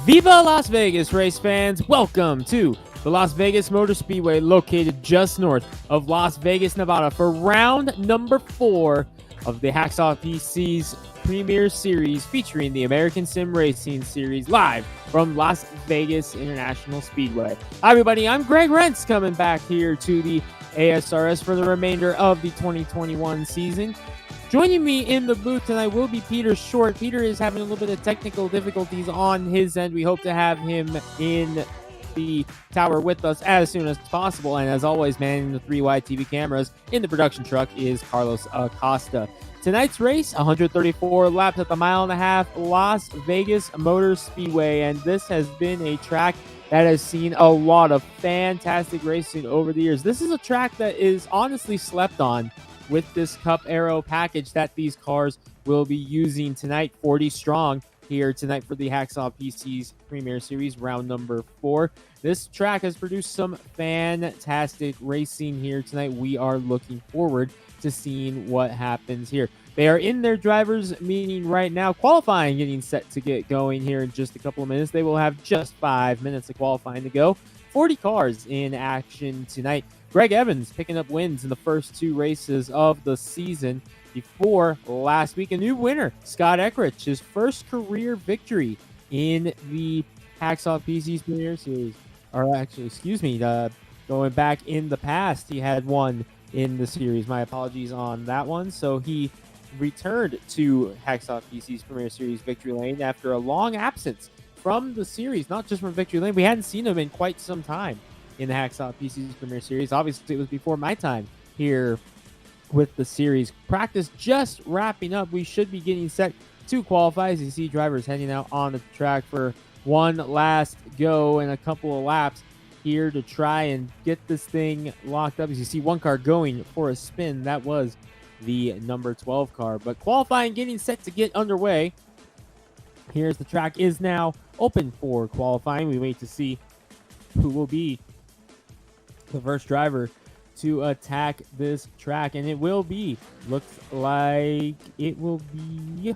Viva Las Vegas, race fans! Welcome to the Las Vegas Motor Speedway, located just north of Las Vegas, Nevada, for round number 4 of the Hacksaw PC's Premier Series, featuring the American Sim Racing Series, live from Las Vegas International Speedway. Hi, everybody. I'm Greg Rentz, coming back here to the ASRS for the remainder of the 2021 season. Joining me in the booth tonight will be Peter Short. Peter is having a little bit of technical difficulties on his end. We hope to have him in the tower with us as soon as possible. And as always, manning the 3 wide TV cameras in the production truck is Carlos Acosta. Tonight's race, 134 laps at the 1.5 Las Vegas Motor Speedway. And this has been a track that has seen a lot of fantastic racing over the years. This is a track that is honestly slept on with this Cup Aero package that these cars will be using tonight. 40 strong here tonight for the Hacksaw PC's Premier Series, round number 4. This track has produced some fantastic racing here tonight. We are looking forward to seeing what happens here. They are in their drivers' meeting right now. Qualifying getting set to get going here in just a couple of minutes. They will have just 5 minutes of qualifying to go. 40 cars in action tonight. Greg Evans picking up wins in the first 2 races of the season. Before last week, a new winner, Scott Eckrich, his first career victory in the Hacksaw PC's Premier Series. Or actually, going back in the past, he had won in the series. My apologies on that one. So he returned to Hacksaw PC's Premier Series victory lane after a long absence from the series, not just from victory lane. We hadn't seen him in quite some time in the Hacksaw PC's Premier Series. Obviously, it was before my time here with the series. Practice just wrapping up. We should be getting set to qualify. As you see, drivers heading out on the track for one last go and a couple of laps here to try and get this thing locked up. As you see, one car going for a spin. That was the number 12 car. But qualifying getting set to get underway. Here's the track is now open for qualifying. We wait to see who will be the first driver to attack this track, and it will be, looks like it will be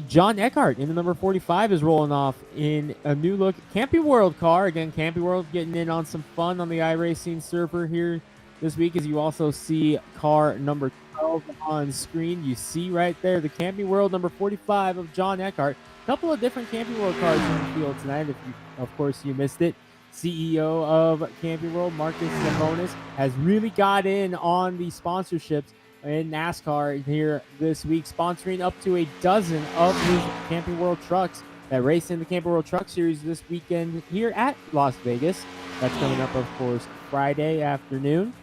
John Eckhart in the number 45 is rolling off in a new look Camping World car. Again, Camping World getting in on some fun on the iRacing server here this week. As you also see car number 12 on screen, you see right there the Camping World number 45 of John Eckhart. A couple of different Camping World cars in the field tonight. If you, of course, you missed it, CEO of Camping World, Marcus Lemonis, has really got in on the sponsorships in NASCAR here this week, sponsoring up to a dozen of his Camping World trucks that race in the Camping World Truck Series this weekend here at Las Vegas. That's coming up, of course, Friday afternoon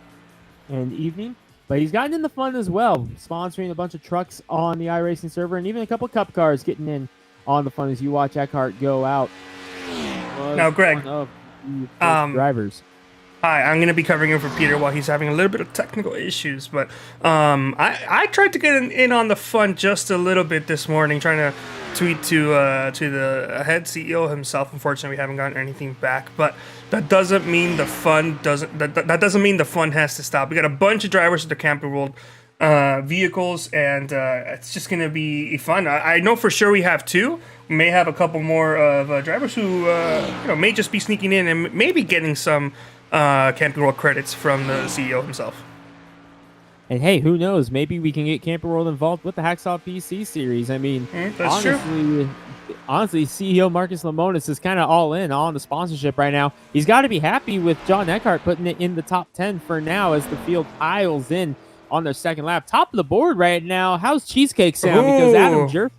and evening. But he's gotten in the fun as well, sponsoring a bunch of trucks on the iRacing server, and even a couple Cup cars getting in on the fun as you watch Eckhart go out. Now, Greg, drivers. Hi, I'm going to be covering in for Peter while he's having a little bit of technical issues. But I tried to get in on the fun just a little bit this morning, trying to tweet to the head CEO himself. Unfortunately, we haven't gotten anything back, but that doesn't mean the fun doesn't mean the fun has to stop. We got a bunch of drivers at the Camping World vehicles, and it's just going to be fun. I know for sure we have 2. We may have a couple more of drivers who may just be sneaking in and maybe getting some Camping World credits from the CEO himself. And hey, who knows? Maybe we can get Camping World involved with the Hacksaw PC series. I mean, honestly, CEO Marcus Lemonis is kind of all in on the sponsorship right now. He's got to be happy with John Eckhart putting it in the top 10 for now as the field piles in on their second lap. Top of the board right now. How's Cheesecake sound? Ooh. Because Adam Jerf,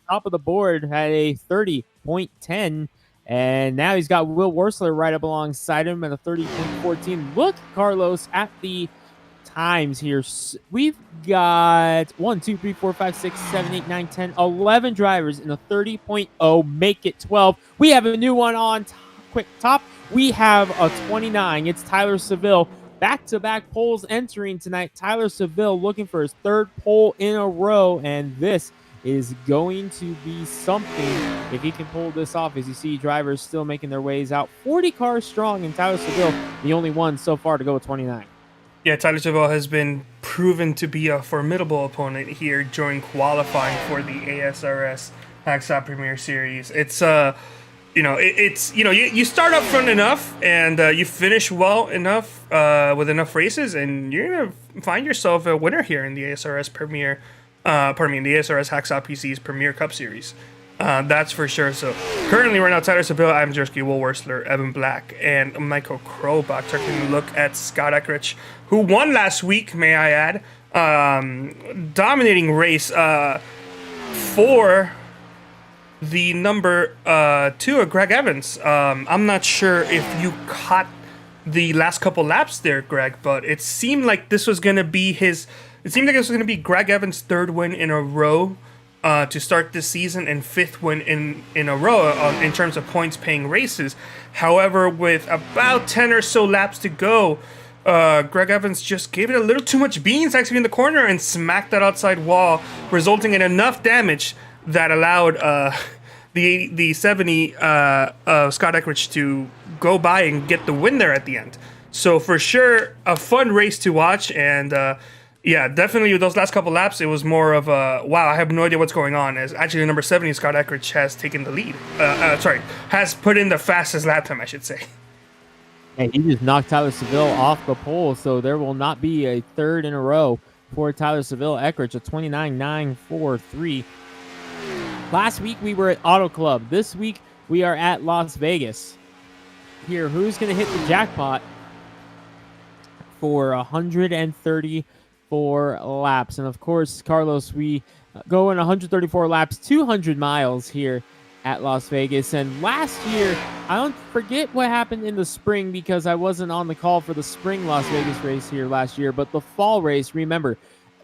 top of the board, had a 30.10, and now he's got Will Wursler right up alongside him at a 30.14. Look, Carlos, at the times here. We've got 1, 2, 3, 4, 5, 6, 7, 8, 9, 10, 11 drivers in a 30.0. Make it 12. We have a new one on quick top. We have a 29. It's Tyler Seville. Back-to-back poles entering tonight. Tyler Seville looking for his 3rd pole in a row, and this is going to be something if he can pull this off. As you see, drivers still making their ways out. 40 cars strong, and Tyler Seville, the only one so far to go with 29. Yeah, Tyler Seville has been proven to be a formidable opponent here during qualifying for the ASRS Hacksaw Premier Series. It's you start up front enough and you finish well enough with enough races, and you're gonna find yourself a winner here in the ASRS Premier. The ASRS Hacksaw PC's Premier Cup Series. That's for sure. So currently right now, Tyler Seville, Adam Jersky, Will Wursler, Evan Black, and Michael Krobach taking a look at Scott Eckrich, who won last week, may I add. Dominating race for the number 2 of Greg Evans. I'm not sure if you caught the last couple laps there, Greg, but it seemed like this was going to be Greg Evans' 3rd win in a row to start this season, and 5th win in a row in terms of points paying races. However, with about 10 or so laps to go, Greg Evans just gave it a little too much beans actually in the corner and smacked that outside wall, resulting in enough damage that allowed the 70 Scott Eckrich to go by and get the win there at the end. So for sure, a fun race to watch, and yeah, definitely with those last couple laps, it was more of a, wow, I have no idea what's going on. As actually number 70, Scott Eckrich, has taken the lead. Has put in the fastest lap time, I should say. And he just knocked Tyler Seville off the pole, so there will not be a 3rd in a row for Tyler Seville. Eckrich, a 29.943. Last week we were at Auto Club. This week we are at Las Vegas. Here, who's going to hit the jackpot for 134 laps? And of course, Carlos, we go in 134 laps, 200 miles here at Las Vegas. And last year, I don't forget what happened in the spring because I wasn't on the call for the spring Las Vegas race here last year, but the fall race, remember,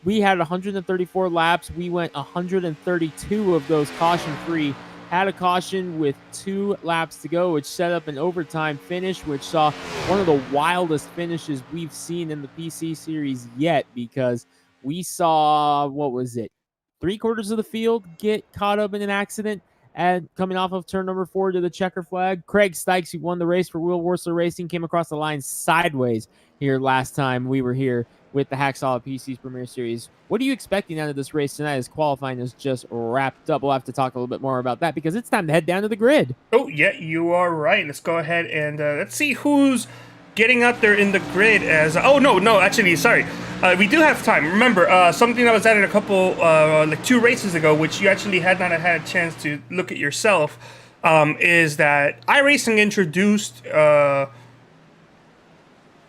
we had 134 laps. We went 132 of those caution-free. Had a caution with 2 laps to go, which set up an overtime finish, which saw one of the wildest finishes we've seen in the PC series yet, because we saw, 3/4 of the field get caught up in an accident and coming off of turn number 4 to the checker flag. Craig Stykes, who won the race for Will Wursler Racing, came across the line sideways here last time we were here with the Hacksaw PC's Premier Series. What are you expecting out of this race tonight as qualifying is just wrapped up? We'll have to talk a little bit more about that because it's time to head down to the grid. Oh, yeah, you are right. Let's go ahead and let's see who's getting out there in the grid as... we do have time. Remember, something that was added a couple, 2 races ago, which you actually had not had a chance to look at yourself, is that iRacing introduced...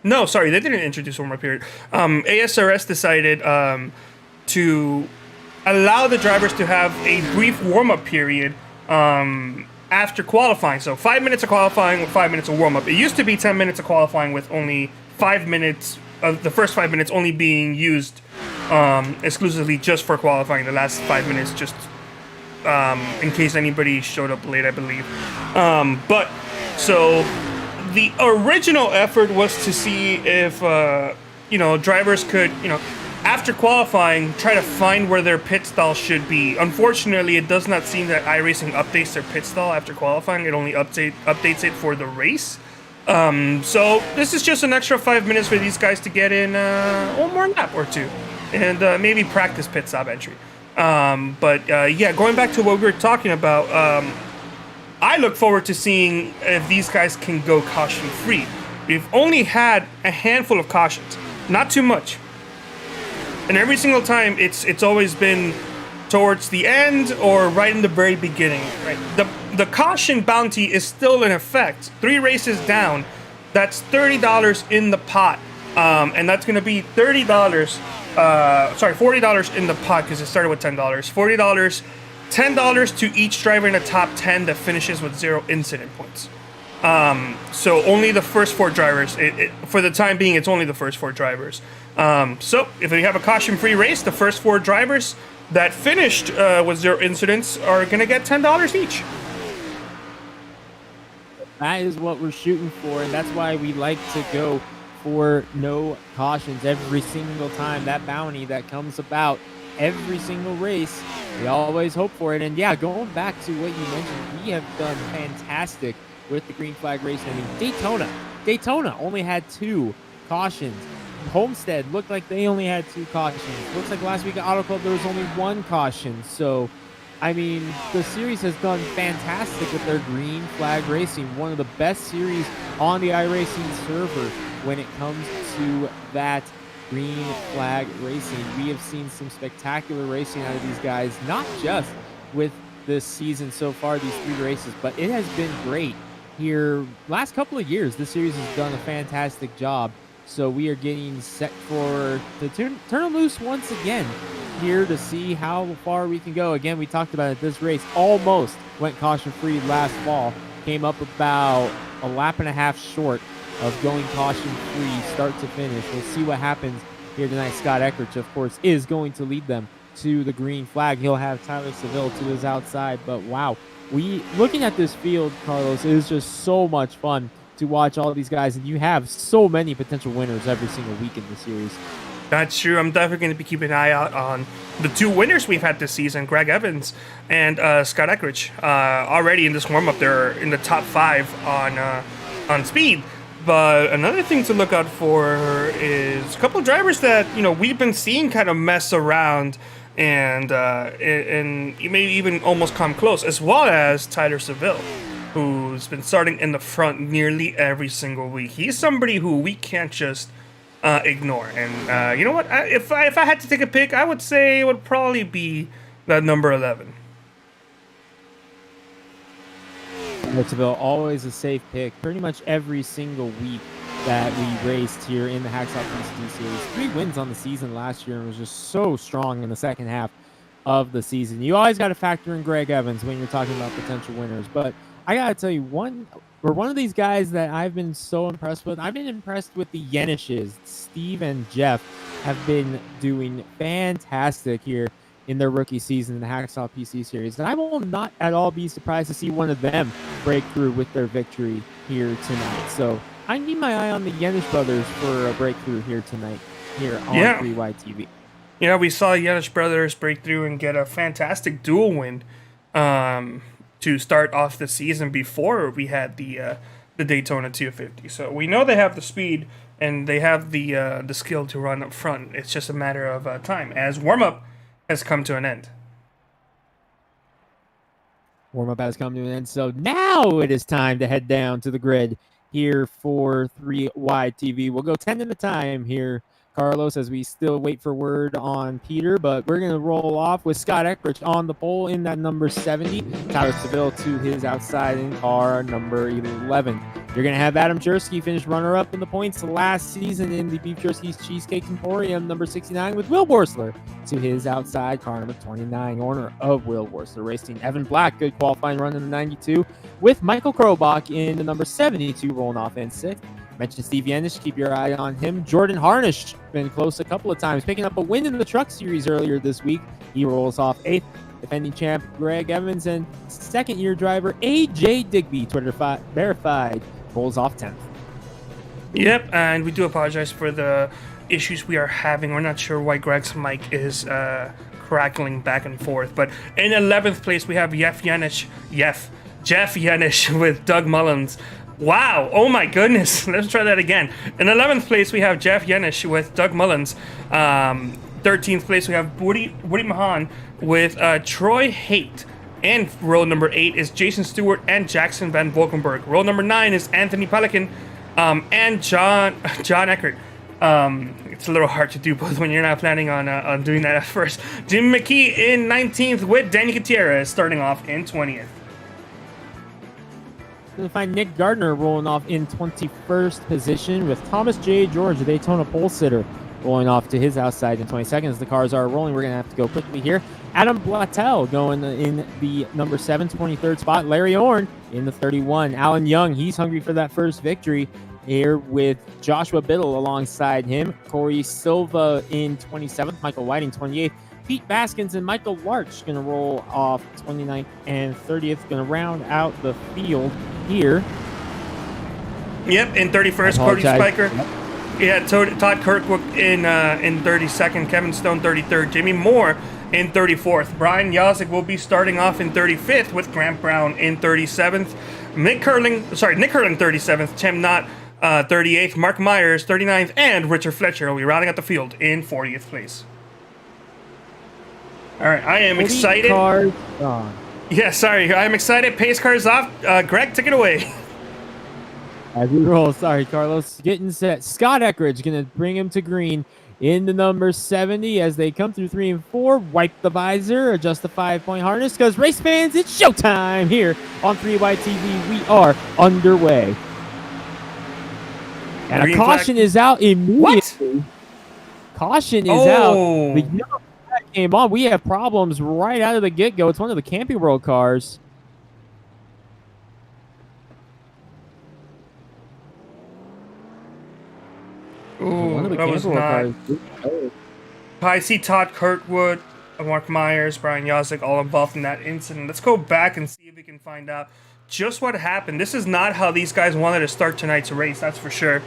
No, sorry, they didn't introduce one more period. ASRS decided to allow the drivers to have a brief warm-up period after qualifying. So 5 minutes of qualifying with 5 minutes of warm-up. It used to be 10 minutes of qualifying with only 5 minutes, the first 5 minutes only being used exclusively just for qualifying. The last 5 minutes just in case anybody showed up late, I believe. The original effort was to see if, drivers could, after qualifying, try to find where their pit stall should be. Unfortunately, it does not seem that iRacing updates their pit stall after qualifying. It only updates it for the race. So this is just an extra 5 minutes for these guys to get in one more lap or 2 and maybe practice pit stop entry. Going back to what we were talking about, I look forward to seeing if these guys can go caution-free. We've only had a handful of cautions, not too much. And every single time, it's always been towards the end or right in the very beginning. Right? The caution bounty is still in effect. 3 races down, that's $30 in the pot. And that's going to be $40 in the pot because it started with $10. $40. $10 to each driver in the top 10 that finishes with 0 incident points. So only the first 4 drivers. For the time being, it's only the first 4 drivers. So if we have a caution-free race, the first 4 drivers that finished with 0 incidents are going to get $10 each. That is what we're shooting for, and that's why we like to go for no cautions every single time. That bounty that comes about every single race, we always hope for it. And yeah, going back to what you mentioned, we have done fantastic with the green flag racing. I mean, Daytona only had 2 cautions Homestead looked like they only had 2 cautions. Looks like last week at Auto Club there was only 1 caution. So, I mean, the series has done fantastic with their green flag racing. One of the best series on the iRacing server when it comes to that green flag racing. We have seen some spectacular racing out of these guys, not just with this season so far, these 3 races, but it has been great here last couple of years. This series has done a fantastic job. So we are getting set for to turn them loose once again here to see how far we can go. Again, we talked about it. This race almost went caution-free last fall. Came up about a lap and a half short of going caution-free start to finish. We'll see what happens here tonight. Scott Eckrich, of course, is going to lead them to the green flag. He'll have Tyler Seville to his outside. But wow, looking at this field, Carlos, it is just so much fun to watch all these guys, and you have so many potential winners every single week in the series. That's true. I'm definitely going to be keeping an eye out on the 2 winners we've had this season, Greg Evans and Scott Eckrich. Already in this warm-up, they're in the top 5 on speed. But another thing to look out for is a couple of drivers that we've been seeing kind of mess around and maybe even almost come close, as well as Tyler Seville, who's been starting in the front nearly every single week. He's somebody who we can't just ignore. And you know what? If I had to take a pick, I would say it would probably be that number 11. Seville, always a safe pick. Pretty much every single week that we raced here in the Hacksaw PC series. 3 wins on the season last year and was just so strong in the second half of the season. You always got to factor in Greg Evans when you're talking about potential winners. But I got to tell you, one of these guys that I've been so impressed with, I've been impressed with the Yenishes. Steve and Jeff have been doing fantastic here in their rookie season in the Hacksaw PC series. And I will not at all be surprised to see one of them break through with their victory here tonight. So I need my eye on the Yenish brothers for a breakthrough here tonight here on 3Y TV. Yeah, we saw Yenish brothers break through and get a fantastic dual win to start off the season before we had the Daytona 250. So we know they have the speed and they have the skill to run up front. It's just a matter of time as warm-up has come to an end. Warm-up has come to an end. So now it is time to head down to the grid here for 3Y TV. We'll go 10 at a time here, Carlos, as we still wait for word on Peter, but we're going to roll off with Scott Eckrich on the pole in that number 70. Tyler Seville to his outside in car number 11. You're going to have Adam Chersky finish runner-up in the points last season in the Beef Chersky's Cheesecake Emporium, number 69, with Will Borsler to his outside, car number 29, owner of Will Borsler Racing. Evan Black, good qualifying run in the 92, with Michael Krobach in the number 72, rolling off in 6th. Mentioned Steve Yenish, keep your eye on him. Jordan Harnish, been close a couple of times, picking up a win in the Truck Series earlier this week. He rolls off 8th. Defending champ Greg Evans and second-year driver AJ Digby, Twitter verified, rolls off 10th. Yep, and we do apologize for the issues we are having. We're not sure why Greg's mic is crackling back and forth. But in 11th place, we have Jeff Yenish with Doug Mullins. Wow, oh my goodness. Let's try that again. In 11th place, we have Jeff Yenish with Doug Mullins. 13th place, we have Woody Mahan with Troy Haight. And row number 8 is Jason Stewart and Jackson Van Volkenberg. Row number 9 is Anthony Pelican and John Eckert. It's a little hard to do both when you're not planning on doing that at first. Jim McKee in 19th with Danny Gutierrez starting off in 20th. Going to find Nick Gardner rolling off in 21st position with Thomas J. George, the Daytona pole sitter, rolling off to his outside in 20 seconds. The cars are rolling. We're going to have to go quickly here. Adam Blattell going in the number 7, 23rd spot. Larry Orn in the 31. Alan Young, he's hungry for that first victory here with Joshua Biddle alongside him. Corey Silva in 27th. Michael Whiting, 28th. Pete Baskins and Michael Larch going to roll off 29th and 30th. Going to round out the field here. Yep, in 31st, Cody Spiker. Yep. Yeah, Todd Kirkwood in 32nd. Kevin Stone, 33rd. Jimmy Moore in 34th. Brian Yazik will be starting off in 35th with Grant Brown in 37th. Nick Hurling, 37th. Tim Knott 38th, Mark Myers, 39th, and Richard Fletcher will be rounding out the field in 40th place. All right, I am excited. Cars gone. Yeah, sorry, I'm excited. Pace car is off. Greg, take it away. As we roll, sorry, Carlos, getting set. Scott Eckridge going to bring him to green in the number 70 as they come through 3 and 4. Wipe the visor, adjust the 5-point harness, because race fans, it's showtime here on 3YTV. We are underway. And green a caution flag is out immediately. What? Caution is out. The yellow flag came on. We have problems right out of the get-go. It's one of the Camping World cars. Ooh, that was not. I see Todd Kirkwood, Mark Myers, Brian Yozik all involved in that incident. Let's go back and see if we can find out just what happened. This is not how these guys wanted to start tonight's race, that's for sure.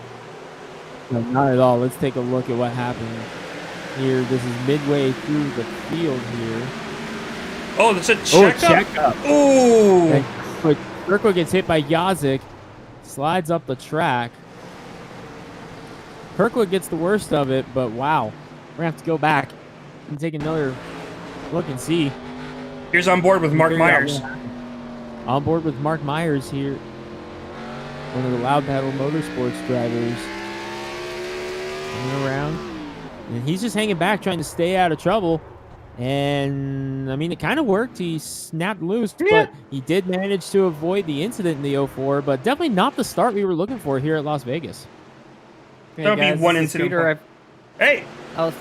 No, not at all. Let's take a look at what happened here. This is midway through the field here. Oh, that's a checkup. Ooh. But Kirkwood gets hit by Yozik, slides up the track. Kirkwood gets the worst of it, but wow. We're going to have to go back and take another look and see. Here's on board with Mark Myers. On board with Mark Myers here. One of the Loud Paddle Motorsports drivers. Hanging around. And he's just hanging back, trying to stay out of trouble. And, I mean, it kind of worked. He snapped loose, but he did manage to avoid the incident in the 04, but definitely not the start we were looking for here at Las Vegas. There'll be one incident. Peter, hey! I was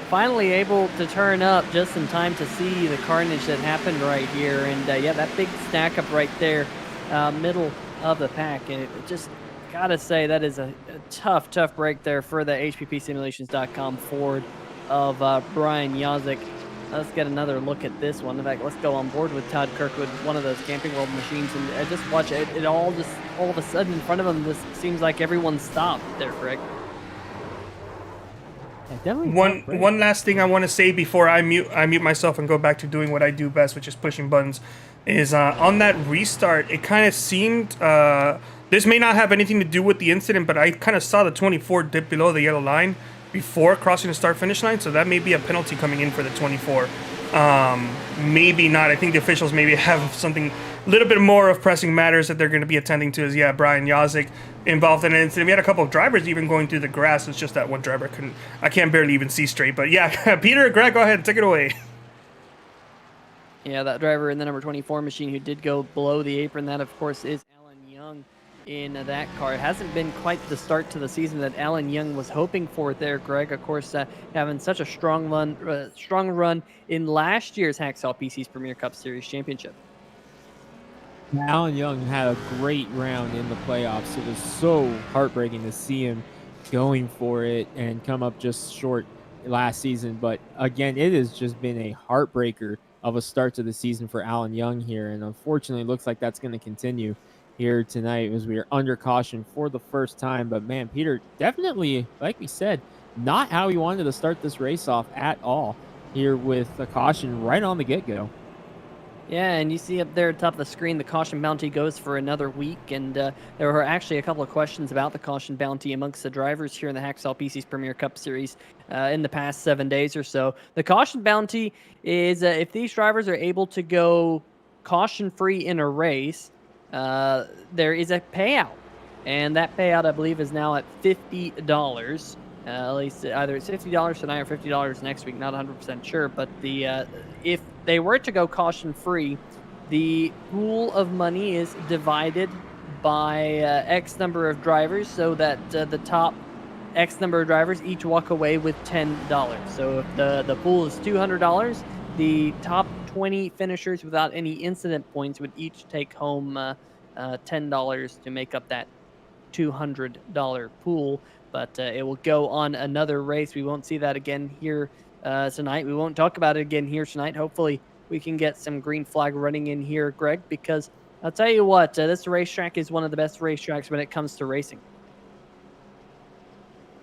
finally able to turn up just in time to see the carnage that happened right here. And, yeah, that big stack up right there, middle of the pack. And it just got to say that is a tough break there for the HPPsimulations.com Ford of Brian Yozik. Let's get another look at this one. In fact, let's go on board with Todd Kirkwood, one of those Camping World machines, and just watch it. It all of a sudden in front of him, this seems like everyone stopped there, Greg. Yeah, one last thing I want to say before I mute myself and go back to doing what I do best, which is pushing buttons, is on that restart, it kind of seemed this may not have anything to do with the incident, but I kind of saw the 24 dip below the yellow line before crossing the start-finish line, so that may be a penalty coming in for the 24. Maybe not. I think the officials maybe have something a little bit more of pressing matters that they're going to be attending to. Is Brian Yozik involved in an incident. We had a couple of drivers even going through the grass. It's just that one driver I can't barely even see straight. But yeah, Peter, Greg, go ahead, take it away. Yeah, that driver in the number 24 machine who did go below the apron, that of course is Alan Young in that car. It hasn't been quite the start to the season that Alan Young was hoping for there, Greg. Of course, having such a strong run in last year's Hacksaw PC's Premier Cup Series Championship. Alan Young had a great round in the playoffs. It was so heartbreaking to see him going for it and come up just short last season. But again, it has just been a heartbreaker of a start to the season for Alan Young here. And unfortunately, it looks like that's going to continue here tonight as we are under caution for the first time. But man, Peter, definitely, like we said, not how he wanted to start this race off at all here with a caution right on the get-go. Yeah, and you see up there at the top of the screen, the caution bounty goes for another week, and there were actually a couple of questions about the caution bounty amongst the drivers here in the Hacksaw PC's Premier Cup Series in the past 7 days or so. The caution bounty is if these drivers are able to go caution-free in a race, there is a payout, and that payout, I believe, is now at $50. At least either it's $50 tonight or $50 next week. Not 100% sure, but if they were to go caution-free, the pool of money is divided by X number of drivers, so that the top X number of drivers each walk away with $10. So if the pool is $200, the top 20 finishers without any incident points would each take home $10 to make up that $200 pool. But it will go on another race. We won't see that again here tonight. We won't talk about it again here tonight. Hopefully we can get some green flag running in here, Greg, because I'll tell you what, this racetrack is one of the best racetracks when it comes to racing.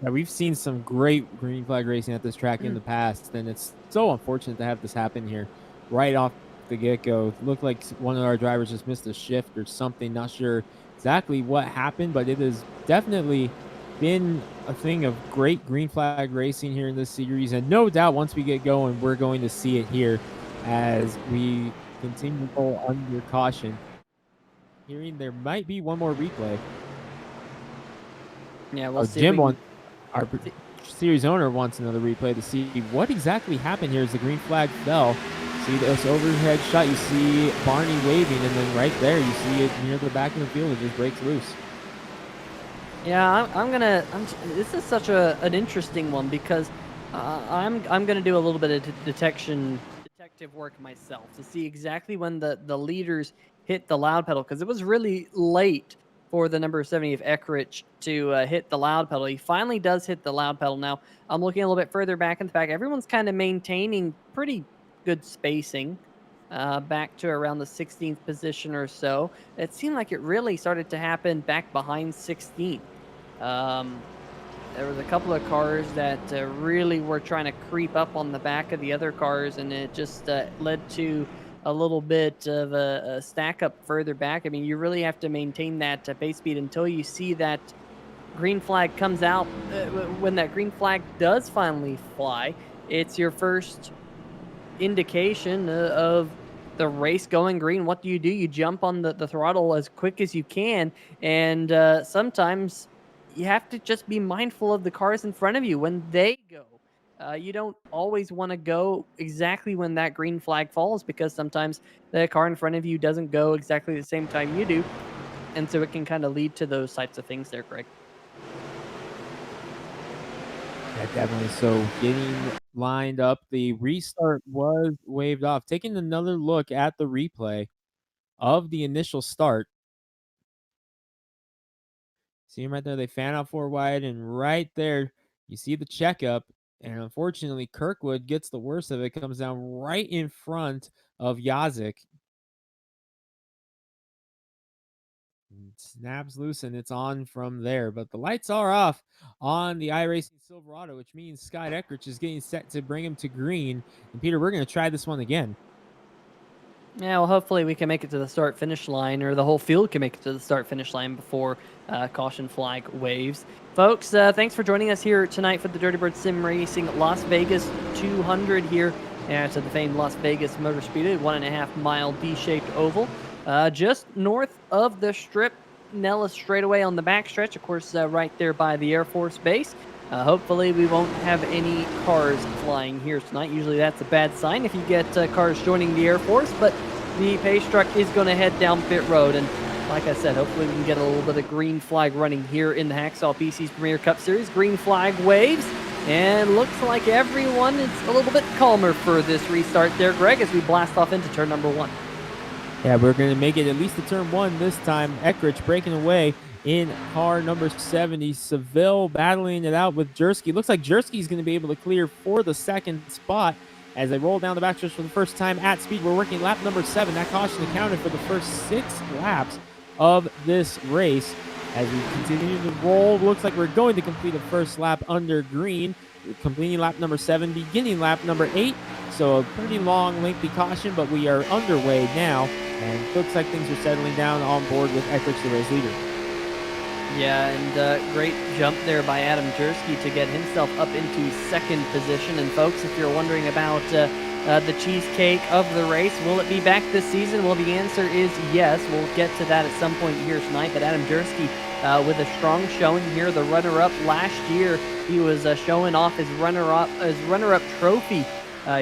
Yeah, we've seen some great green flag racing at this track in the past, and it's so unfortunate to have this happen here right off the get-go. It looked like one of our drivers just missed a shift or something. Not sure exactly what happened, but it has definitely been a thing of great green flag racing here in this series. And no doubt once we get going, we're going to see it here as we continue to go under caution. Hearing there might be one more replay. Yeah, we'll Oh, see if Jim we can. wants our series owner wants another replay to see what exactly happened here as the green flag fell. See this overhead shot, you see Barney waving, and then right there you see it near the back of the field, it just breaks loose. Yeah, this is such an interesting one because I'm gonna do a little bit of detective work myself to see exactly when the leaders hit the loud pedal, because it was really late for the number 70 of Eckrich to hit the loud pedal. He finally does hit the loud pedal. Now I'm looking a little bit further back in the pack. Everyone's kind of maintaining pretty good spacing. Back to around the 16th position or so. It seemed like it really started to happen back behind 16th. Um, there was a couple of cars that really were trying to creep up on the back of the other cars, and it just led to a little bit of a stack up further back. I mean, you really have to maintain that pace speed until you see that green flag comes out. When that green flag does finally fly, it's your first indication of the race going green. What do? You jump on the throttle as quick as you can, and sometimes you have to just be mindful of the cars in front of you when they go. You don't always want to go exactly when that green flag falls, because sometimes the car in front of you doesn't go exactly the same time you do, and so it can kind of lead to those types of things there, Greg. Yeah, definitely. So getting lined up, the restart was waved off. Taking another look at the replay of the initial start. See him right there. They fan out four wide, and right there you see the checkup. And unfortunately, Kirkwood gets the worst of it. Comes down right in front of Yazik. Snaps loose, and it's on from there. But the lights are off on the iRacing Silverado, which means Scott Eckrich is getting set to bring him to green. And Peter, we're going to try this one again. Yeah, well, hopefully we can make it to the start finish line, or the whole field can make it to the start finish line before caution flag waves. Folks, thanks for joining us here tonight for the Dirty Bird Sim Racing Las Vegas 200 here at the famed Las Vegas Motor Speedway, 1.5 mile D-shaped oval, just north of the Strip Nellis straightaway on the backstretch, of course, right there by the Air Force Base. Hopefully we won't have any cars flying here tonight. Usually that's a bad sign if you get cars joining the Air Force, but the pace truck is going to head down pit road. And like I said, hopefully we can get a little bit of green flag running here in the Hacksaw PC's Premier Cup Series. Green flag waves, and looks like everyone is a little bit calmer for this restart there, Greg, as we blast off into turn number 1. Yeah, we're going to make it at least to turn 1 this time. Eckrich breaking away in car number 70. Seville battling it out with Jersky. Looks like Jersky's going to be able to clear for the second spot as they roll down the backstretch for the first time at speed. We're working lap number 7. That caution accounted for the first 6 laps of this race. As we continue to roll, looks like we're going to complete the first lap under green, completing lap number 7, beginning lap number 8. So a pretty long, lengthy caution, but we are underway now, and looks like things are settling down on board with Eckrich, the race leader. Yeah, and great jump there by Adam Jersky to get himself up into second position. And folks, if you're wondering about the cheesecake of the race, will it be back this season? Well, the answer is yes. We'll get to that at some point here tonight. But Adam Jersky with a strong showing here, the runner-up last year. He was showing off his runner-up trophy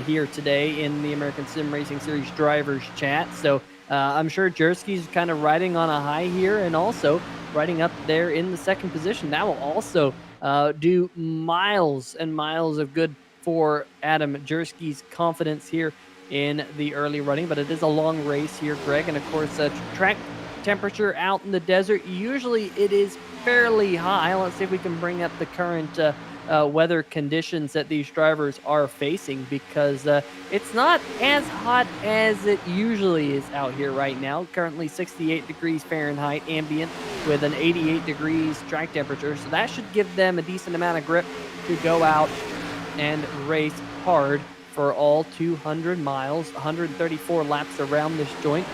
here today in the American Sim Racing Series Drivers Chat. So I'm sure Jersky's kind of riding on a high here, and also riding up there in the second position. That will also do miles and miles of good for Adam Jersky's confidence here in the early running. But it is a long race here, Greg, and of course track temperature out in the desert, usually it is fairly high. Let's see if we can bring up the current weather conditions that these drivers are facing, because it's not as hot as it usually is out here right now. Currently 68 degrees Fahrenheit ambient with an 88 degrees track temperature, so that should give them a decent amount of grip to go out and race hard for all 200 miles, 134 laps around this joint.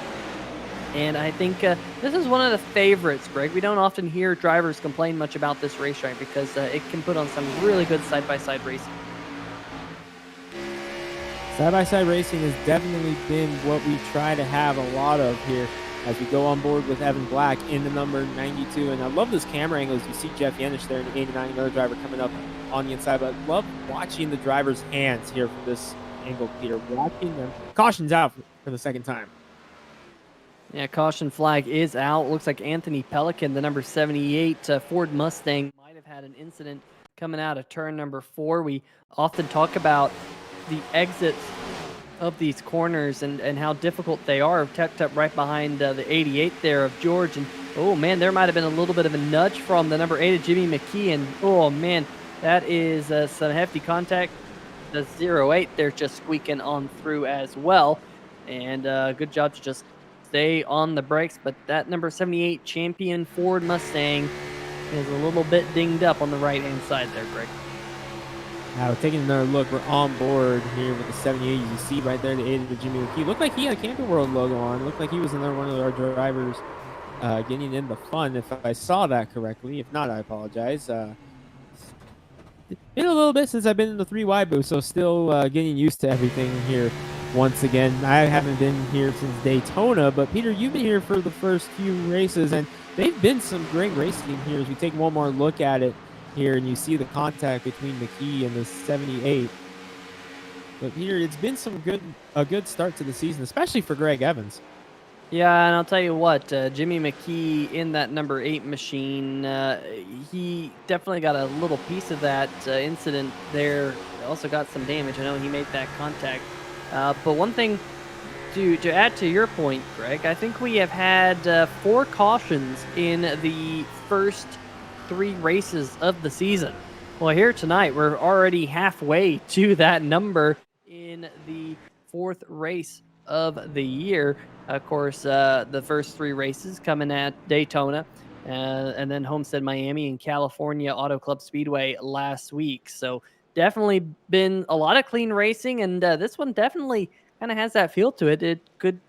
And I think this is one of the favorites, Greg. We don't often hear drivers complain much about this racetrack because it can put on some really good side-by-side racing. Side-by-side racing has definitely been what we try to have a lot of here as we go on board with Evan Black in the number 92. And I love this camera angle as you see Jeff Yenish there in the 89, another driver coming up on the inside. But I love watching the driver's hands here from this angle, Peter. Watching them. Caution's out for the second time. Yeah, caution flag is out. Looks like Anthony Pelican, the number 78 Ford Mustang, might have had an incident coming out of turn number 4. We often talk about the exits of these corners and how difficult they are. Tucked up right behind the 88 there of George. And, oh, man, there might have been a little bit of a nudge from the number 8 of Jimmy McKee. And, oh, man, that is some hefty contact. The 08 there just squeaking on through as well. And good job to just stay on the brakes, but that number 78 champion Ford Mustang is a little bit dinged up on the right-hand side there, Greg. Now, taking another look, we're on board here with the 78. You see right there the 8 of the Jimmy McKee. Looked like he had a Camping World logo on. Looked like he was another one of our drivers getting in the fun, if I saw that correctly. If not, I apologize. Been a little bit since I've been in the 3Y booth, so still getting used to everything here. Once again, I haven't been here since Daytona, but Peter, you've been here for the first few races, and they've been some great racing here. As we take one more look at it here, and you see the contact between McKee and the 78. But Peter, it's been a good start to the season, especially for Greg Evans. Yeah, and I'll tell you what, Jimmy McKee in that number 8 machine, he definitely got a little piece of that incident there. Also got some damage. I know he made that contact. But one thing to add to your point, Greg, I think we have had 4 cautions in the first 3 races of the season. Well, here tonight, we're already halfway to that number in the 4th race of the year. Of course, the first 3 races coming at Daytona, and then Homestead Miami and California Auto Club Speedway last week. So definitely been a lot of clean racing, and this one definitely kind of has that feel to it. It could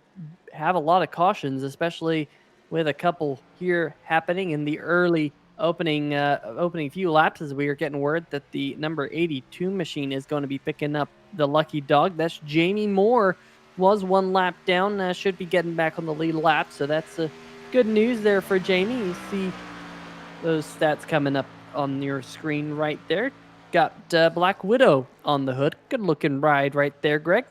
have a lot of cautions, especially with a couple here happening in the early opening few laps, as we are getting word that the number 82 machine is going to be picking up the lucky dog. That's Jamie Moore. Was 1 lap down, should be getting back on the lead lap, so that's good news there for Jamie. You see those stats coming up on your screen right there. Got Black Widow on the hood. Good looking ride right there, Greg.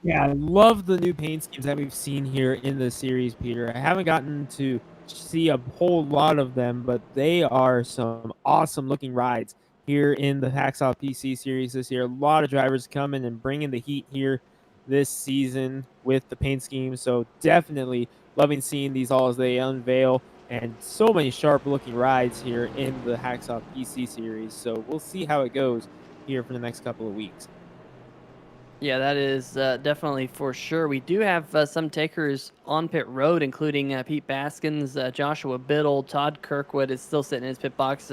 Yeah, I love the new paint schemes that we've seen here in the series, Peter. I haven't gotten to see a whole lot of them, but they are some awesome looking rides here in the Hacksaw PC series this year. A lot of drivers coming and bringing the heat here this season with the paint scheme. So definitely loving seeing these all as they unveil, and so many sharp looking rides here in the Hacksaw PC series. So we'll see how it goes here for the next couple of weeks. Yeah, that is definitely for sure. We do have some takers on pit road, including Pete Baskins, Joshua Biddle, Todd Kirkwood is still sitting in his pit box.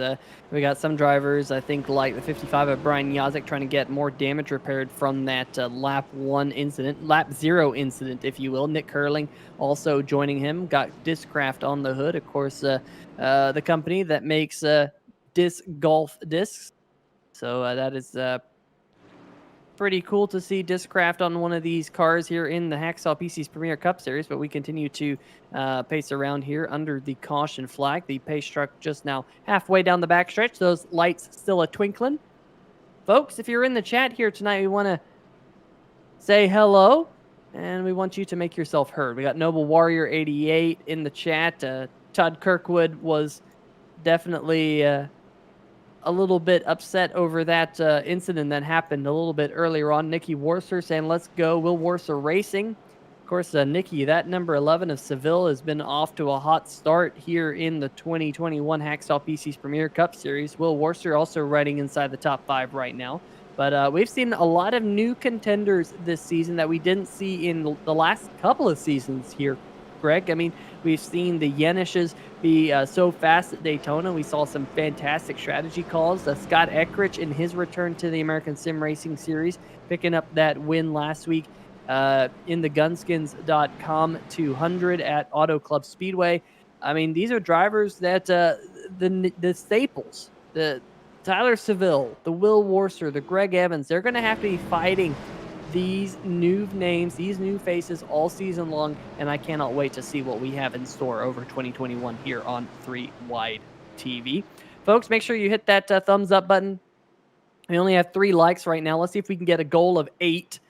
We got some drivers, I think, like the 55 of Brian Yazek, trying to get more damage repaired from that lap 0 incident, if you will. Nick Curling also joining him, got Discraft on the hood. Of course, the company that makes disc golf discs. So that is pretty cool to see Discraft on one of these cars here in the Hacksaw PC's Premier Cup Series, but we continue to pace around here under the caution flag. The pace truck just now halfway down the backstretch. Those lights still a twinkling. Folks, if you're in the chat here tonight, we want to say hello, and we want you to make yourself heard. We got Noble Warrior 88 in the chat. Todd Kirkwood was definitely a little bit upset over that incident that happened a little bit earlier on. Nikki Warser saying, let's go, Will Warser Racing. Of course, Nikki, that number 11 of Seville has been off to a hot start here in the 2021 Hacksaw PC's Premier Cup Series. Will Warser also riding inside the top 5 right now. But we've seen a lot of new contenders this season that we didn't see in the last couple of seasons here, Greg. I mean, we've seen the Yenishes be so fast at Daytona. We saw some fantastic strategy calls. Scott Eckrich in his return to the American Sim Racing Series, picking up that win last week. in the gunskins.com 200 at Auto Club Speedway. I mean, these are drivers that the staples, the Tyler Seville, the Will Worcester, the Greg Evans, they're going to have to be fighting these new names, these new faces all season long, and I cannot wait to see what we have in store over 2021 here on 3 Wide TV. Folks, make sure you hit that thumbs up button. We only have 3 likes right now. Let's see if we can get a goal of 8.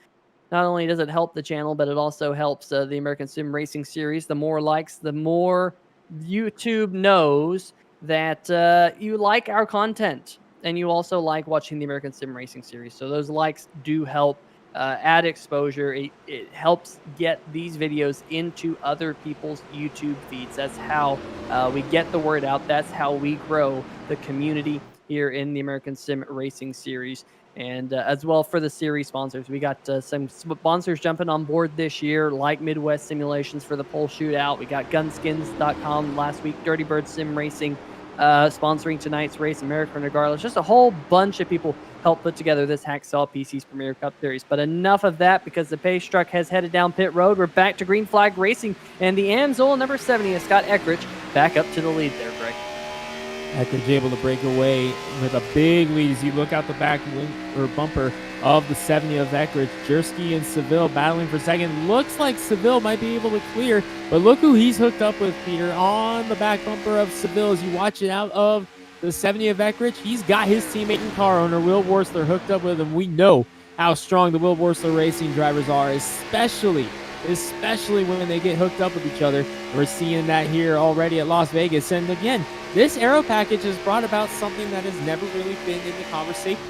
Not only does it help the channel, but it also helps the American Sim Racing Series. The more likes, the more YouTube knows that you like our content, and you also like watching the American Sim Racing Series. So those likes do help add exposure. It helps get these videos into other people's YouTube feeds. That's how we get the word out. That's how we grow the community here in the American Sim Racing Series. And as well for the series sponsors, we got some sponsors jumping on board this year, like Midwest Simulations for the pole shootout. We got gunskins.com last week, Dirty Bird Sim Racing sponsoring tonight's race, American Regardless. Just a whole bunch of people helped put together this Hacksaw PC's Premier Cup Series. But enough of that, because the pace truck has headed down pit road. We're back to green flag racing, and the Amsoil number 70 is Scott Eckrich back up to the lead there, Greg. Eckrich able to break away with a big lead as you look out the back bumper of the 70 of Eckrich. Jersky and Seville battling for second. Looks like Seville might be able to clear, but look who he's hooked up with, Peter, on the back bumper of Seville. As you watch it out of the 70 of Eckrich, he's got his teammate and car owner, Will Worcester, hooked up with him. We know how strong the Will Worcester racing drivers are, especially when they get hooked up with each other. We're seeing that here already at Las Vegas. And again, this aero package has brought about something that has never really been in the conversation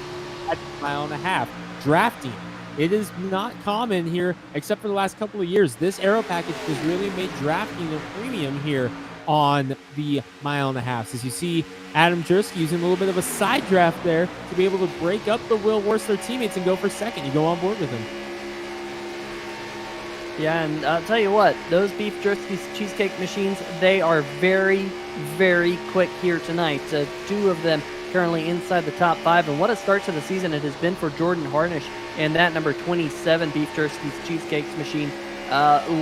at a mile and a half. Drafting. It is not common here, except for the last couple of years. This aero package has really made drafting a premium here on the mile and a half. As you see Adam Jersky using a little bit of a side draft there to be able to break up the Will Worcester teammates and go for second. You go on board with him. Yeah, and I'll tell you what, those beef jerky cheesecake machines, they are very, very quick here tonight. 2 of them currently inside the top 5, and what a start to the season it has been for Jordan Harnish and that number 27 beef jerky cheesecakes machine.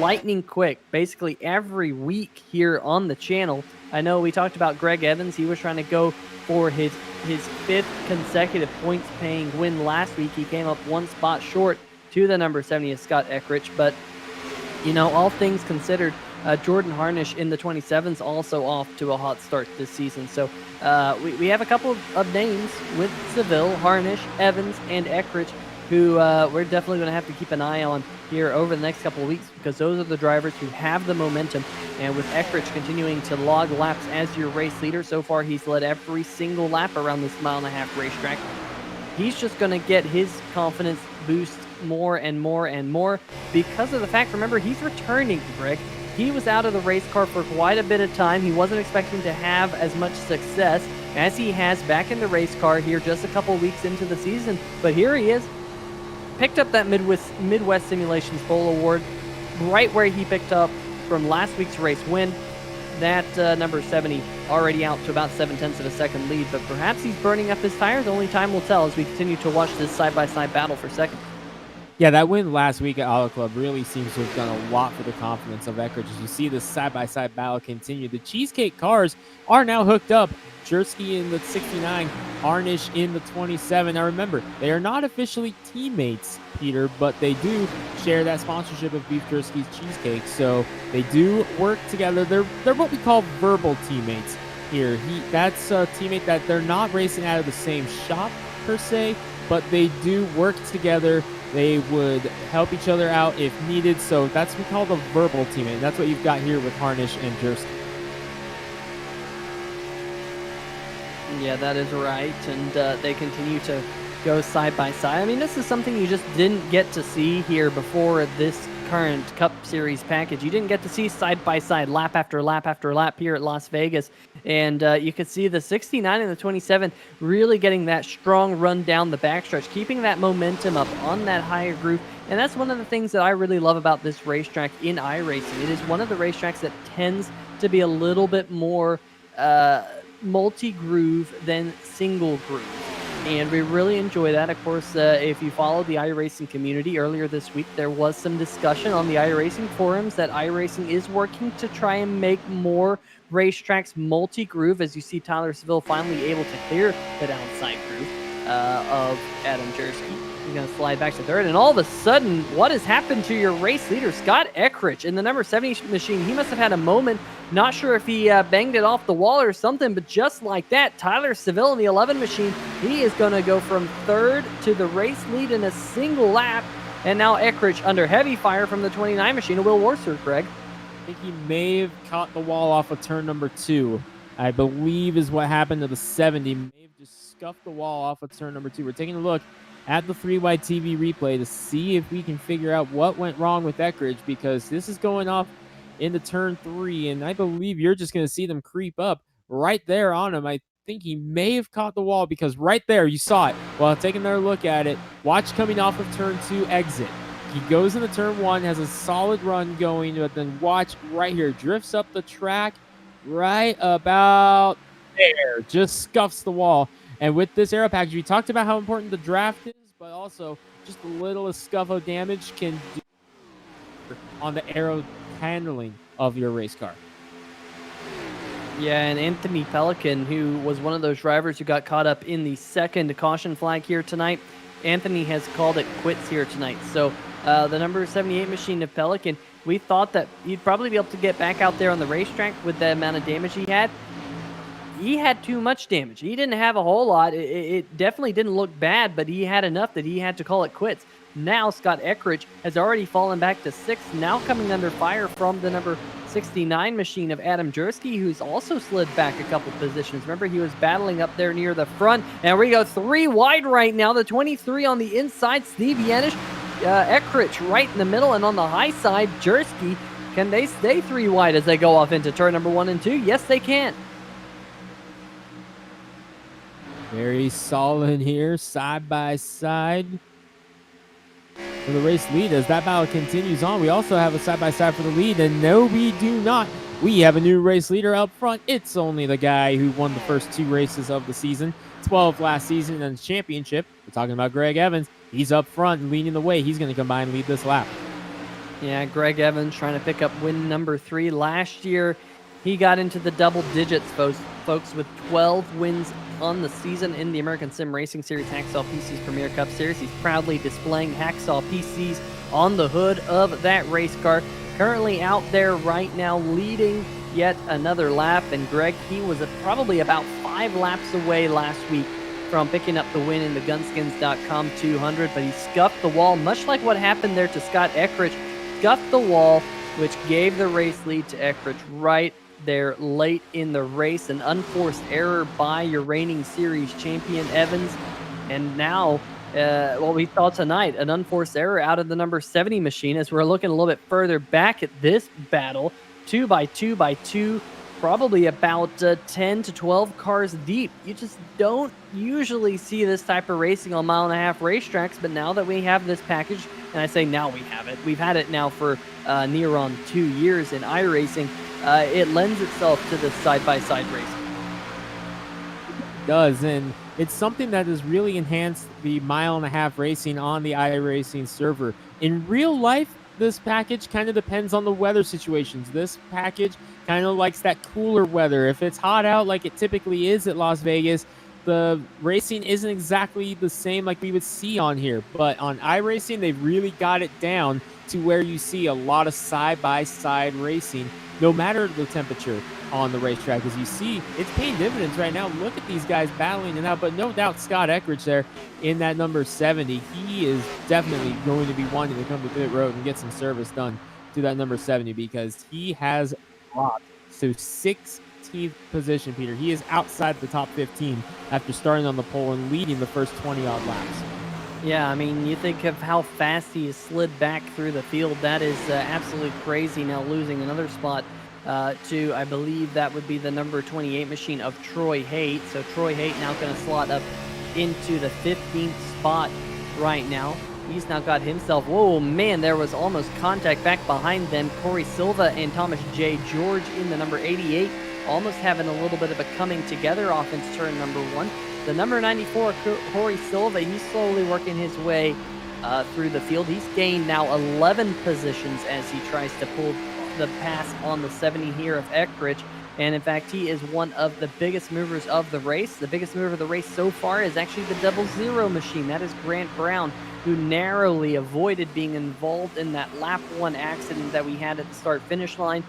Lightning quick, basically every week here on the channel. I know we talked about Greg Evans. He was trying to go for his 5th consecutive points-paying win last week. He came up 1 spot short to the number 70 of Scott Eckrich, but you know, all things considered, Jordan Harnish in the 27s also off to a hot start this season. So we have a couple of names with Seville, Harnish, Evans, and Eckrich, who we're definitely going to have to keep an eye on here over the next couple of weeks, because those are the drivers who have the momentum. And with Eckrich continuing to log laps as your race leader, so far he's led every single lap around this mile and a half racetrack. He's just going to get his confidence boost more and more and more because of the fact, remember, he's returning, Greg. He was out of the race car for quite a bit of time. He wasn't expecting to have as much success as he has back in the race car here just a couple weeks into the season. But here he is. Picked up that Midwest Simulations Bowl Award right where he picked up from last week's race win. That number 70 already out to about 0.7 of a second lead, but perhaps he's burning up his tires. Only time will tell as we continue to watch this side-by-side battle for second. Yeah, that win last week at Auto Club really seems to have done a lot for the confidence of Eckrich. As you see this side-by-side battle continue, the Cheesecake cars are now hooked up. Jersky in the 69, Harnish in the 27. Now remember, they are not officially teammates, Peter, but they do share that sponsorship of Beef Jersky's Cheesecake, so they do work together. They're what we call verbal teammates here. That's a teammate that they're not racing out of the same shop per se, but they do work together. They would help each other out if needed, so that's what we call the verbal teammate. That's what you've got here with Harnish and Jersky. Yeah, that is right, and they continue to go side by side. I mean, this is something you just didn't get to see here before this current Cup Series package. You didn't get to see side by side, lap after lap after lap here at Las Vegas, and you could see the 69 and the 27 really getting that strong run down the backstretch, keeping that momentum up on that higher groove. And that's one of the things that I really love about this racetrack in iRacing. It is one of the racetracks that tends to be a little bit more multi-groove than single groove. And we really enjoy that. Of course, if you follow the iRacing community earlier this week, there was some discussion on the iRacing forums that iRacing is working to try and make more racetracks multi-groove, as you see Tyler Seville finally able to clear the downside groove of Adam Jersey. He's going to slide back to third, and all of a sudden, what has happened to your race leader, Scott Eckrich, in the number 70 machine? He must have had a moment. Not sure if he banged it off the wall or something, but just like that, Tyler Seville in the 11 machine, he is going to go from third to the race lead in a single lap. And now Eckrich under heavy fire from the 29 machine of Will Worcester, Greg. I think he may have caught the wall off of turn number 2. I believe is what happened to the 70. May have just scuffed the wall off of turn number 2. We're taking a look at the 3-wide TV replay to see if we can figure out what went wrong with Eckrich, because this is going off into turn 3, and I believe you're just going to see them creep up right there on him. I think he may have caught the wall, because right there, you saw it. While taking another look at it, watch coming off of turn 2 exit. He goes into turn 1, has a solid run going, but then watch right here, drifts up the track right about there, just scuffs the wall. And with this aero package, we talked about how important the draft is, but also just a little scuff of damage can do on the aero handling of your race car. Yeah, and Anthony Pelican, who was one of those drivers who got caught up in the second caution flag here tonight, Anthony has called it quits here tonight. So the number 78 machine of Pelican, we thought that he'd probably be able to get back out there on the racetrack with the amount of damage he had. He had too much damage. He didn't have a whole lot. It definitely didn't look bad, but he had enough that he had to call it quits. Now Scott Eckrich has already fallen back to 6th, now coming under fire from the number 69 machine of Adam Jersey, who's also slid back a couple positions. Remember, he was battling up there near the front. And we go 3 wide right now. The 23 on the inside, Steve Yanish, Eckrich right in the middle, and on the high side, Jersey. Can they stay 3 wide as they go off into turn number 1 and 2? Yes, they can. Very solid here, side by side for the race lead as that battle continues on. We also have a side-by-side for the lead, and no, we do not. We have a new race leader up front. It's only the guy who won the first 2 races of the season, 12 last season and the championship. We're talking about Greg Evans. He's up front and leading the way. He's going to come by and lead this lap. Yeah, Greg Evans trying to pick up win number 3. Last year, he got into the double digits, folks, with 12 wins on the season in the American Sim Racing Series Hacksaw PC's Premier Cup Series. He's proudly displaying Hacksaw PCs on the hood of that race car. Currently out there right now leading yet another lap. And Greg, he was probably about 5 laps away last week from picking up the win in the Gunskins.com 200, but he scuffed the wall, much like what happened there to Scott Eckrich. Scuffed the wall, which gave the race lead to Eckrich right there late in the race. An unforced error by your reigning series champion Evans. And now, what we saw tonight, an unforced error out of the number 70 machine, as we're looking a little bit further back at this battle. 2 by 2 by 2, probably about 10 to 12 cars deep. You just don't usually see this type of racing on mile-and-a-half racetracks, but now that we have this package, and I say now we have it, we've had it now for near on 2 years in iRacing, it lends itself to this side-by-side racing. It does, and it's something that has really enhanced the mile-and-a-half racing on the iRacing server. In real life, this package kind of depends on the weather situations. This package kind of likes that cooler weather. If it's hot out like it typically is at Las Vegas, the racing isn't exactly the same like we would see on here. But on iRacing, they've really got it down to where you see a lot of side-by-side racing, no matter the temperature on the racetrack. As you see, it's paying dividends right now. Look at these guys battling it out, but no doubt Scott Eckrich there in that number 70, he is definitely going to be wanting to come to pit road and get some service done to that number 70, because he has dropped to 16th position, Peter. He is outside the top 15 after starting on the pole and leading the first 20-odd laps. Yeah, I mean, you think of how fast he has slid back through the field. That is absolutely crazy. Now losing another spot to, I believe that would be the number 28 machine of Troy Haight. So Troy Haight now going to slot up into the 15th spot right now. He's now got himself, whoa, man, there was almost contact back behind them. Corey Silva and Thomas J. George in the number 88, almost having a little bit of a coming together off into turn number 1. the number 94, Corey Silva, he's slowly working his way through the field. He's gained now 11 positions as he tries to pull the pass on the 70 here of Eckridge. And in fact, he is one of the biggest movers of the race. The biggest mover of the race so far is actually the 00 machine. That is Grant Brown, who narrowly avoided being involved in that lap 1 accident that we had at the start-finish line.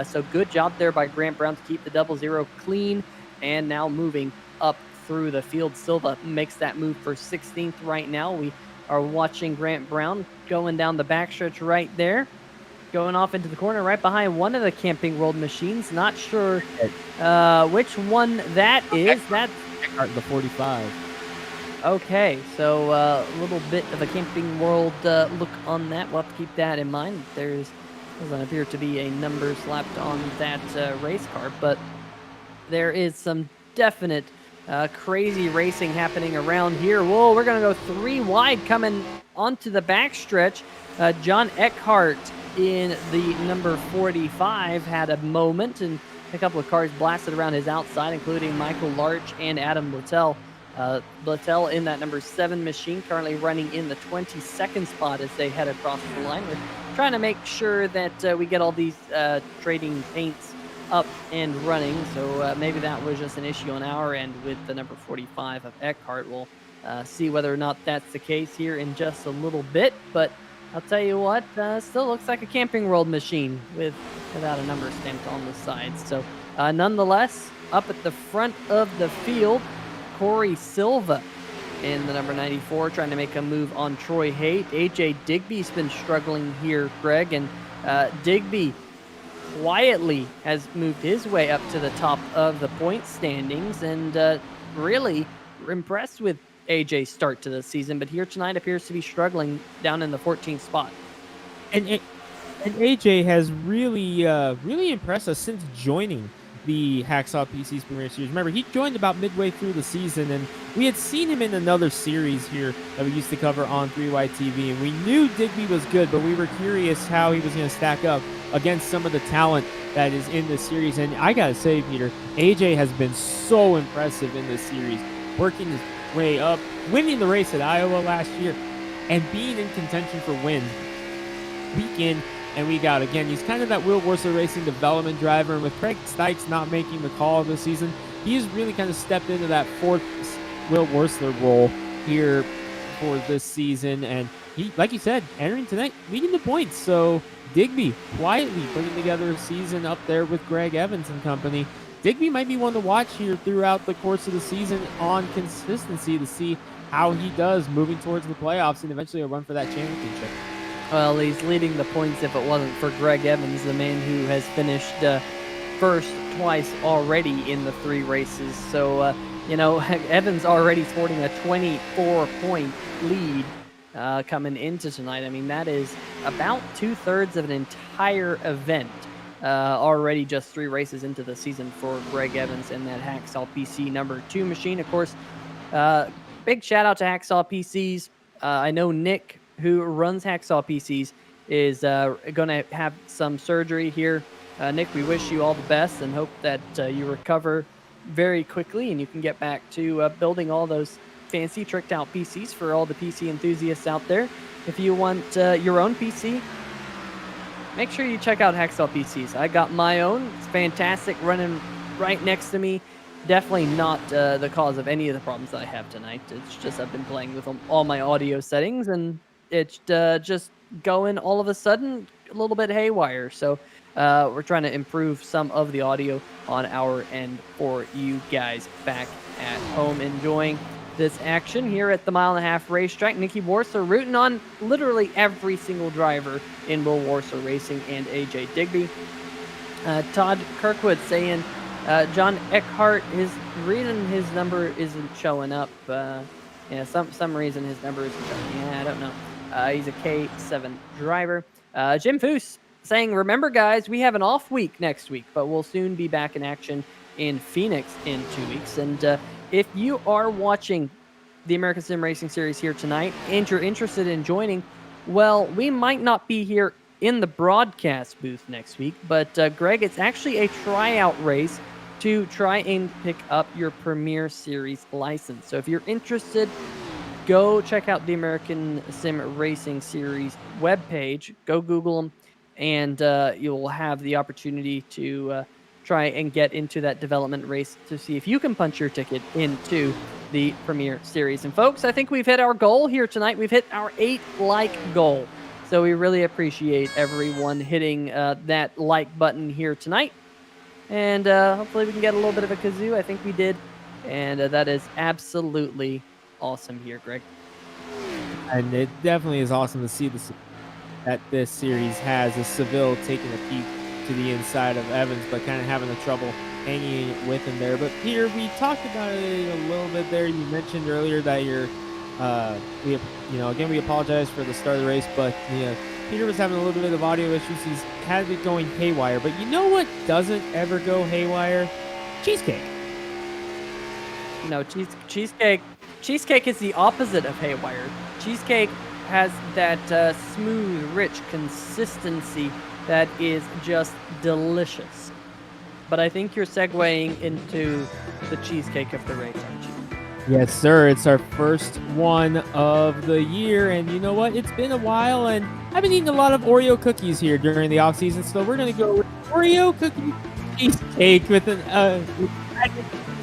So good job there by Grant Brown to keep the 00 clean. And now moving up through the field, Silva makes that move for 16th right now. We are watching Grant Brown going down the backstretch right there, going off into the corner right behind one of the Camping World machines. Not sure which one that is. That's the 45. okay. So a little bit of a Camping World look on that. We'll have to keep that in mind. There doesn't appear to be a number slapped on that race car, but there is some definite crazy racing happening around here. Whoa, we're going to go 3 wide coming onto the backstretch. John Eckhart in the number 45 had a moment, and a couple of cars blasted around his outside, including Michael Larch and Adam Littell. Littell in that number 7 machine, currently running in the 22nd spot as they head across the line. We're trying to make sure that we get all these trading paints up and running, so maybe that was just an issue on our end with the number 45 of Eckhart. We'll see whether or not that's the case here in just a little bit, but I'll tell you what, still looks like a Camping World machine without a number stamped on the sides. So nonetheless, up at the front of the field, Corey Silva in the number 94 trying to make a move on Troy Haight. AJ Digby's been struggling here, Greg, and Digby quietly has moved his way up to the top of the point standings, and really impressed with AJ's start to the season, but here tonight appears to be struggling down in the 14th spot. And AJ has really impressed us since joining the Hacksaw PC's Premier Series. Remember, he joined about midway through the season, and we had seen him in another series here that we used to cover on 3Y TV, and we knew Digby was good, but we were curious how he was going to stack up against some of the talent that is in this series. And I gotta say, Peter, AJ has been so impressive in this series, working his way up, winning the race at Iowa last year, and being in contention for wins week in and week out. Again, he's kind of that Will Wursler Racing development driver, and with Craig Stykes not making the call this season, he's really kind of stepped into that fourth Will Wursler role here for this season, and he, like you said, entering tonight, leading the points. So Digby quietly putting together a season up there with Greg Evans and company. Digby might be one to watch here throughout the course of the season on consistency to see how he does moving towards the playoffs and eventually a run for that championship. Well, he's leading the points if it wasn't for Greg Evans, the man who has finished first twice already in the 3 races. So, Evans already sporting a 24-point lead coming into tonight. I mean, that is about 2/3 of an entire event already just 3 races into the season for Greg Evans in that Hacksaw PC number 2 machine. Of course, big shout out to Hacksaw PCs. I know Nick, who runs Hacksaw PCs, is going to have some surgery here. Nick, we wish you all the best and hope that you recover very quickly and you can get back to building all those fancy tricked out PCs for all the PC enthusiasts out there. If you want your own PC, make sure you check out Hacksaw PCs. I got my own. It's fantastic, running right next to me. Definitely not the cause of any of the problems that I have tonight. It's just I've been playing with all my audio settings, and it's just going all of a sudden a little bit haywire. So we're trying to improve some of the audio on our end for you guys back at home enjoying this action here at the 1.5 mile racetrack. Nicky Wursler rooting on literally every single driver in Will Wursler Racing and AJ Digby. Todd Kirkwood saying John Eckhart, his reason his number isn't showing up. Some reason his number isn't showing. Yeah, I don't know. He's a K7 driver. Jim Foose saying, remember guys, we have an off week next week, but we'll soon be back in action in Phoenix in 2 weeks. And if you are watching the American Sim Racing Series here tonight and you're interested in joining, well, we might not be here in the broadcast booth next week, but Greg, it's actually a tryout race to try and pick up your Premier Series license. So if you're interested, go check out the American Sim Racing Series webpage. Go Google them, and you'll have the opportunity to try and get into that development race to see if you can punch your ticket into the Premier Series. And folks, I think we've hit our goal here tonight. We've hit our 8-like goal. So we really appreciate everyone hitting that like button here tonight. And hopefully we can get a little bit of a kazoo. I think we did. And that is absolutely awesome here, Greg. And it definitely is awesome to see that this series has a Seville taking a peek to the inside of Evans, but kind of having the trouble hanging with him there. But Peter, we talked about it a little bit there. You mentioned earlier that we apologize for the start of the race, but Peter was having a little bit of audio issues. He's had it going haywire. But you know what doesn't ever go haywire? Cheesecake. No, cheesecake. Cheesecake is the opposite of haywire. Cheesecake has that smooth, rich consistency that is just delicious. But I think you're segueing into the cheesecake of the race, aren't you? Yes, sir. It's our first one of the year, and you know what? It's been a while, and I've been eating a lot of Oreo cookies here during the off season, so we're gonna go with Oreo cookie cheesecake with an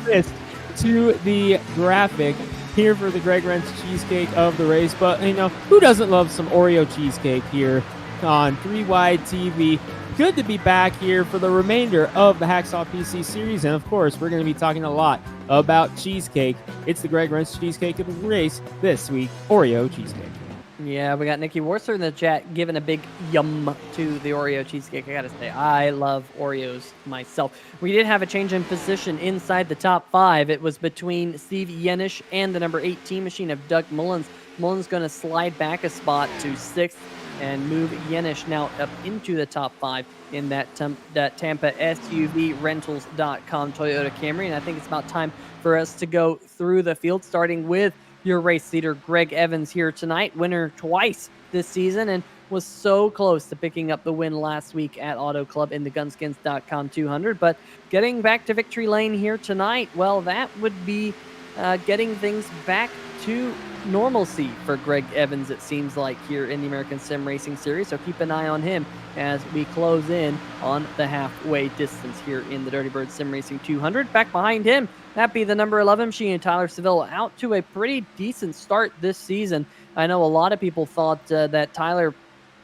twist to the graphic here for the Greg Rentz cheesecake of the race. But who doesn't love some Oreo cheesecake here on 3 Wide TV? Good to be back here for the remainder of the Hacksaw PC series, and of course we're going to be talking a lot about cheesecake. It's the Greg Rentz cheesecake of the race this week, Oreo cheesecake. Yeah, we got Nikki Worcester in the chat giving a big yum to the Oreo cheesecake. I gotta say, I love Oreos myself. We did have a change in position inside the top 5. It was between Steve Yenish and the number 18 machine of Doug Mullins. Mullins going to slide back a spot to 6th and move Yenish now up into the top 5 in that Tampa SUVRentals.com Toyota Camry. And I think it's about time for us to go through the field, starting with your race leader, Greg Evans, here tonight. Winner twice this season and was so close to picking up the win last week at Auto Club in the Gunskins.com 200. But getting back to victory lane here tonight, well, that would be getting things back to normalcy for Greg Evans, it seems like, here in the American Sim Racing Series. So keep an eye on him as we close in on the halfway distance here in the Dirty Bird Sim Racing 200. Back behind him, that'd be the number 11 machine, Tyler Seville, out to a pretty decent start this season. I know a lot of people thought that Tyler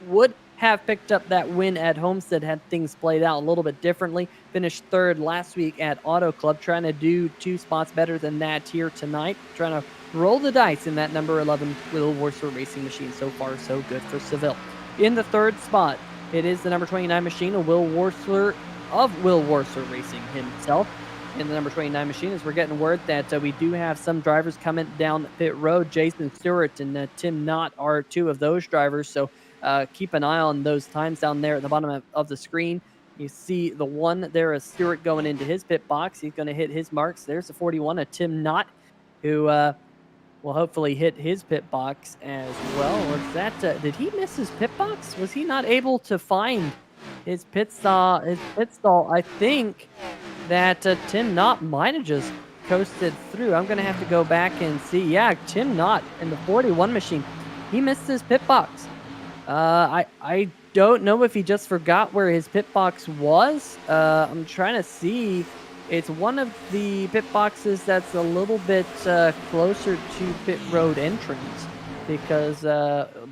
would have picked up that win at Homestead had things played out a little bit differently. Finished 3rd last week at Auto Club, trying to do 2 spots better than that here tonight. Trying to roll the dice in that number 11 Will Worcester Racing machine. So far, so good for Seville. In the 3rd spot, it is the number 29 machine of Will Worcester Racing himself. In the number 29 machine, as we're getting word that we do have some drivers coming down pit road. Jason Stewart and Tim Knott are 2 of those drivers. So keep an eye on those times down there at the bottom of the screen. You see the one there is Stewart going into his pit box. He's going to hit his marks. There's the 41 of Tim Knott, who will hopefully hit his pit box as well. Was that did he miss his pit box? Was he not able to find his pit stall? I think that Tim Knott might have just coasted through. I'm going to have to go back and see. Yeah, Tim Knott in the 41 machine, he missed his pit box. I don't know if he just forgot where his pit box was. I'm trying to see. It's one of the pit boxes that's a little bit closer to pit road entrance, because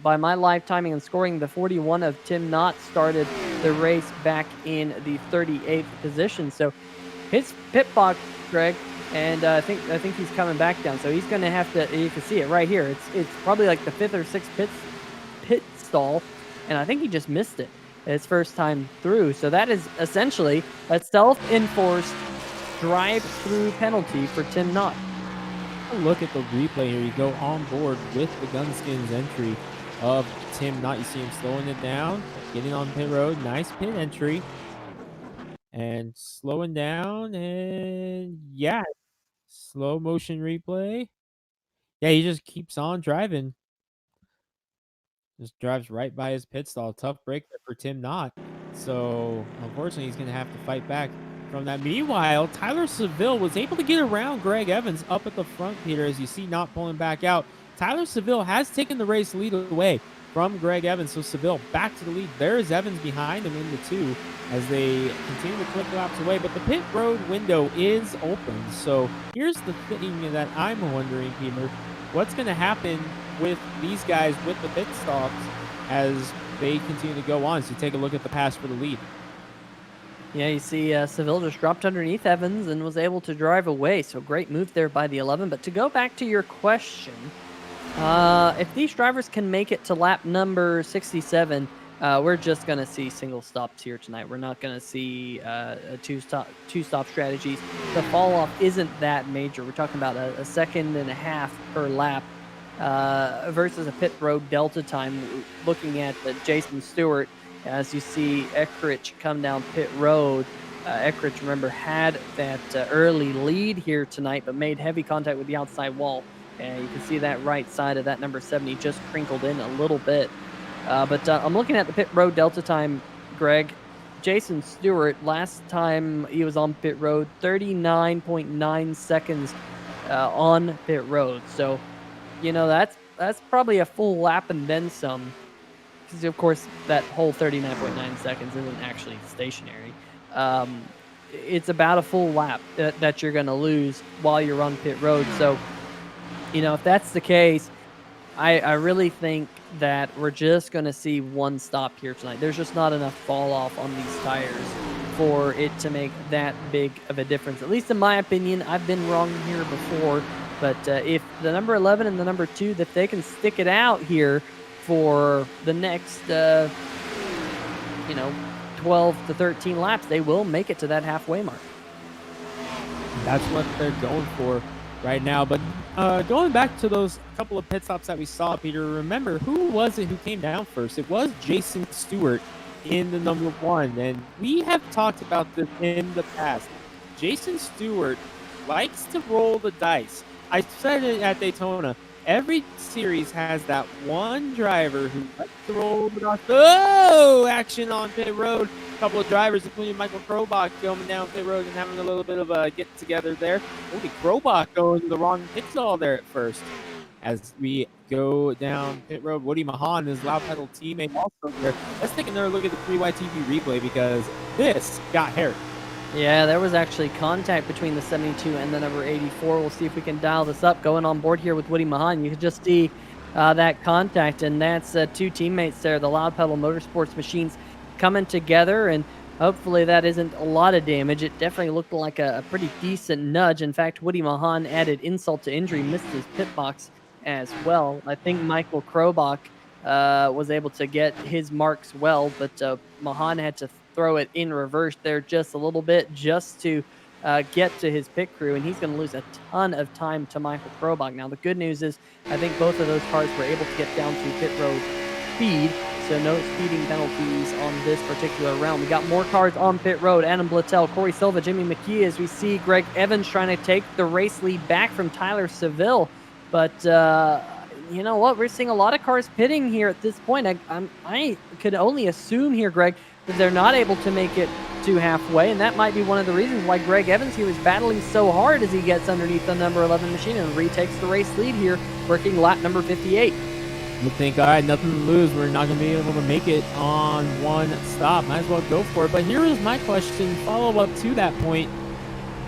by my live timing and scoring, the 41 of Tim Knott started the race back in the 38th position. So his pit box, Greg, and I think he's coming back down. So he's going to have to. You can see it right here. It's probably like the 5th or 6th pit stall, and I think he just missed it his first time through. So that is essentially a self-enforced drive-through penalty for Tim Knott. Look at the replay here. You go on board with the Gunskins entry of Tim Knott. You see him slowing it down, getting on pit road. Nice pit entry. And slowing down, and yeah, slow motion replay. Yeah, he just keeps on driving. Just drives right by his pit stall. Tough break there for Tim Knott. So, unfortunately, he's going to have to fight back from that. Meanwhile, Tyler Seville was able to get around Greg Evans up at the front, Peter, as you see, not pulling back out. Tyler Seville has taken the race lead away from Greg Evans. So Seville back to the lead. There is Evans behind him in the 2 as they continue to click laps away. But the pit road window is open. So here's the thing that I'm wondering, Peter. What's going to happen with these guys with the pit stops as they continue to go on? So take a look at the pass for the lead. Yeah, you see Seville just dropped underneath Evans and was able to drive away. So great move there by the 11. But to go back to your question, if these drivers can make it to lap number 67, we're just going to see single stops here tonight. We're not going to see two-stop strategies. The fall-off isn't that major. We're talking about a second and a half per lap versus a pit road delta time. Looking at Jason Stewart, as you see Eckrich come down pit road. Eckrich, remember, had that early lead here tonight, but made heavy contact with the outside wall. And you can see that right side of that number 70 just crinkled in a little bit. But I'm looking at the pit road delta time, Greg. Jason Stewart, last time he was on pit road, 39.9 seconds on pit road. So, you know, that's probably a full lap and then some. Because, of course, that whole 39.9 seconds isn't actually stationary. It's about a full lap that you're going to lose while you're on pit road. So, you know, if that's the case, I really think that we're just going to see one stop here tonight. There's just not enough fall off on these tires for it to make that big of a difference. At least in my opinion, I've been wrong here before. But if the number 11 and the number 2, if they can stick it out here for the next, 12 to 13 laps, they will make it to that halfway mark. That's what they're going for right now. But going back to those couple of pit stops that we saw, Peter, remember, who was it who came down first? It was Jason Stewart in the number 1. And we have talked about this in the past. Jason Stewart likes to roll the dice. I said it at Daytona. Every series has that one driver who likes to roll the dice. Oh, action on pit road. A couple of drivers, including Michael Krobach, coming down pit road and having a little bit of a get-together there. Only Krobach going the wrong pit stall there at first. As we go down pit road, Woody Mahan, his loud pedal teammate, also there. Let's take another look at the 3YTV replay because this got hairy. Yeah, there was actually contact between the 72 and the number 84. We'll see if we can dial this up. Going on board here with Woody Mahan, you can just see that contact, and that's 2 teammates there, the Loud Pedal Motorsports machines coming together, and hopefully that isn't a lot of damage. It definitely looked like a pretty decent nudge. In fact, Woody Mahan added insult to injury, missed his pit box as well. I think Michael Krobach was able to get his marks well, but Mahan had to throw it in reverse there just a little bit just to get to his pit crew, and he's going to lose a ton of time to Michael Krobach. Now, the good news is I think both of those cars were able to get down to pit road speed, so no speeding penalties on this particular round. We got more cars on pit road. Adam Blattel, Corey Silva, Jimmy McKee, as we see Greg Evans trying to take the race lead back from Tyler Seville. But you know what? We're seeing a lot of cars pitting here at this point. I could only assume here, Greg, that they're not able to make it to halfway, and that might be one of the reasons why Greg Evans here is battling so hard as he gets underneath the number 11 machine and retakes the race lead here, working lap number 58. You think, all right, nothing to lose. We're not going to be able to make it on one stop. Might as well go for it. But here is my question, follow-up to that point.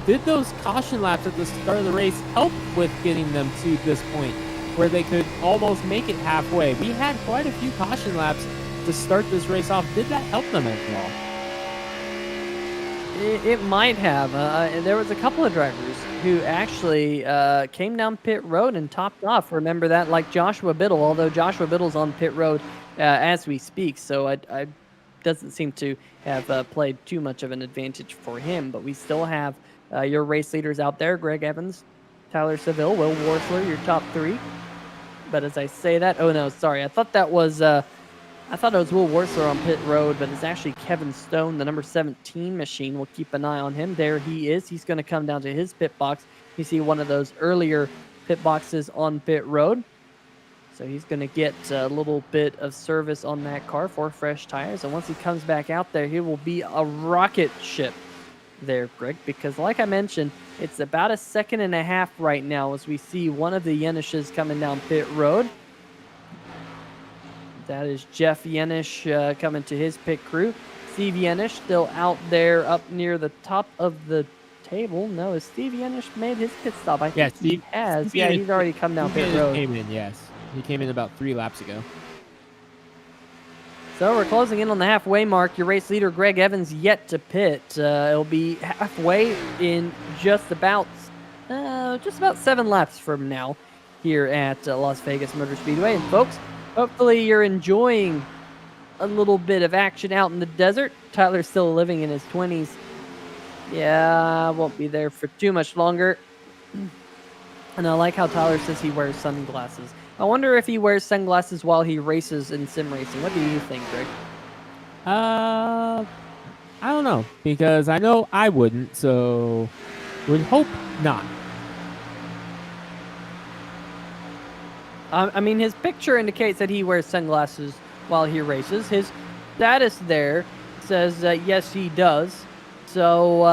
Did those caution laps at the start of the race help with getting them to this point where they could almost make it halfway? We had quite a few caution laps to start this race off. Did that help them at all? It might have. There was a couple of drivers who actually came down pit road and topped off. Remember that, like Joshua Biddle, although Joshua Biddle's on pit road as we speak, so I doesn't seem to have played too much of an advantage for him. But we still have your race leaders out there: Greg Evans, Tyler Seville, Will Worsler, your top 3. But as I say that, oh no, sorry, I thought it was Will Worsler on pit road, but it's actually Kevin Stone, the number 17 machine. We'll keep an eye on him. There he is. He's going to come down to his pit box. You see one of those earlier pit boxes on pit road. So he's going to get a little bit of service on that car for fresh tires. And once he comes back out there, he will be a rocket ship there, Greg, because like I mentioned, it's about a second and a half right now as we see one of the Yenishes coming down pit road. That is Jeff Yenish coming to his pit crew. Steve Yenish still out there up near the top of the table. No, has Steve Yenish made his pit stop? I think he has. Steve Yeah, Yenish- he's already come down Steve pit Yenish road. Came in, yes. He came in about 3 laps ago. So we're closing in on the halfway mark. Your race leader, Greg Evans, yet to pit. It'll be halfway in just about 7 laps from now here at Las Vegas Motor Speedway. And folks, hopefully you're enjoying a little bit of action out in the desert. Tyler's still living in his 20s. Yeah, won't be there for too much longer. And I like how Tyler says he wears sunglasses. I wonder if he wears sunglasses while he races in sim racing. What do you think, Greg? I don't know, because I know I wouldn't, so would hope not. I mean, his picture indicates that he wears sunglasses while he races. His status there says that yes, he does. So,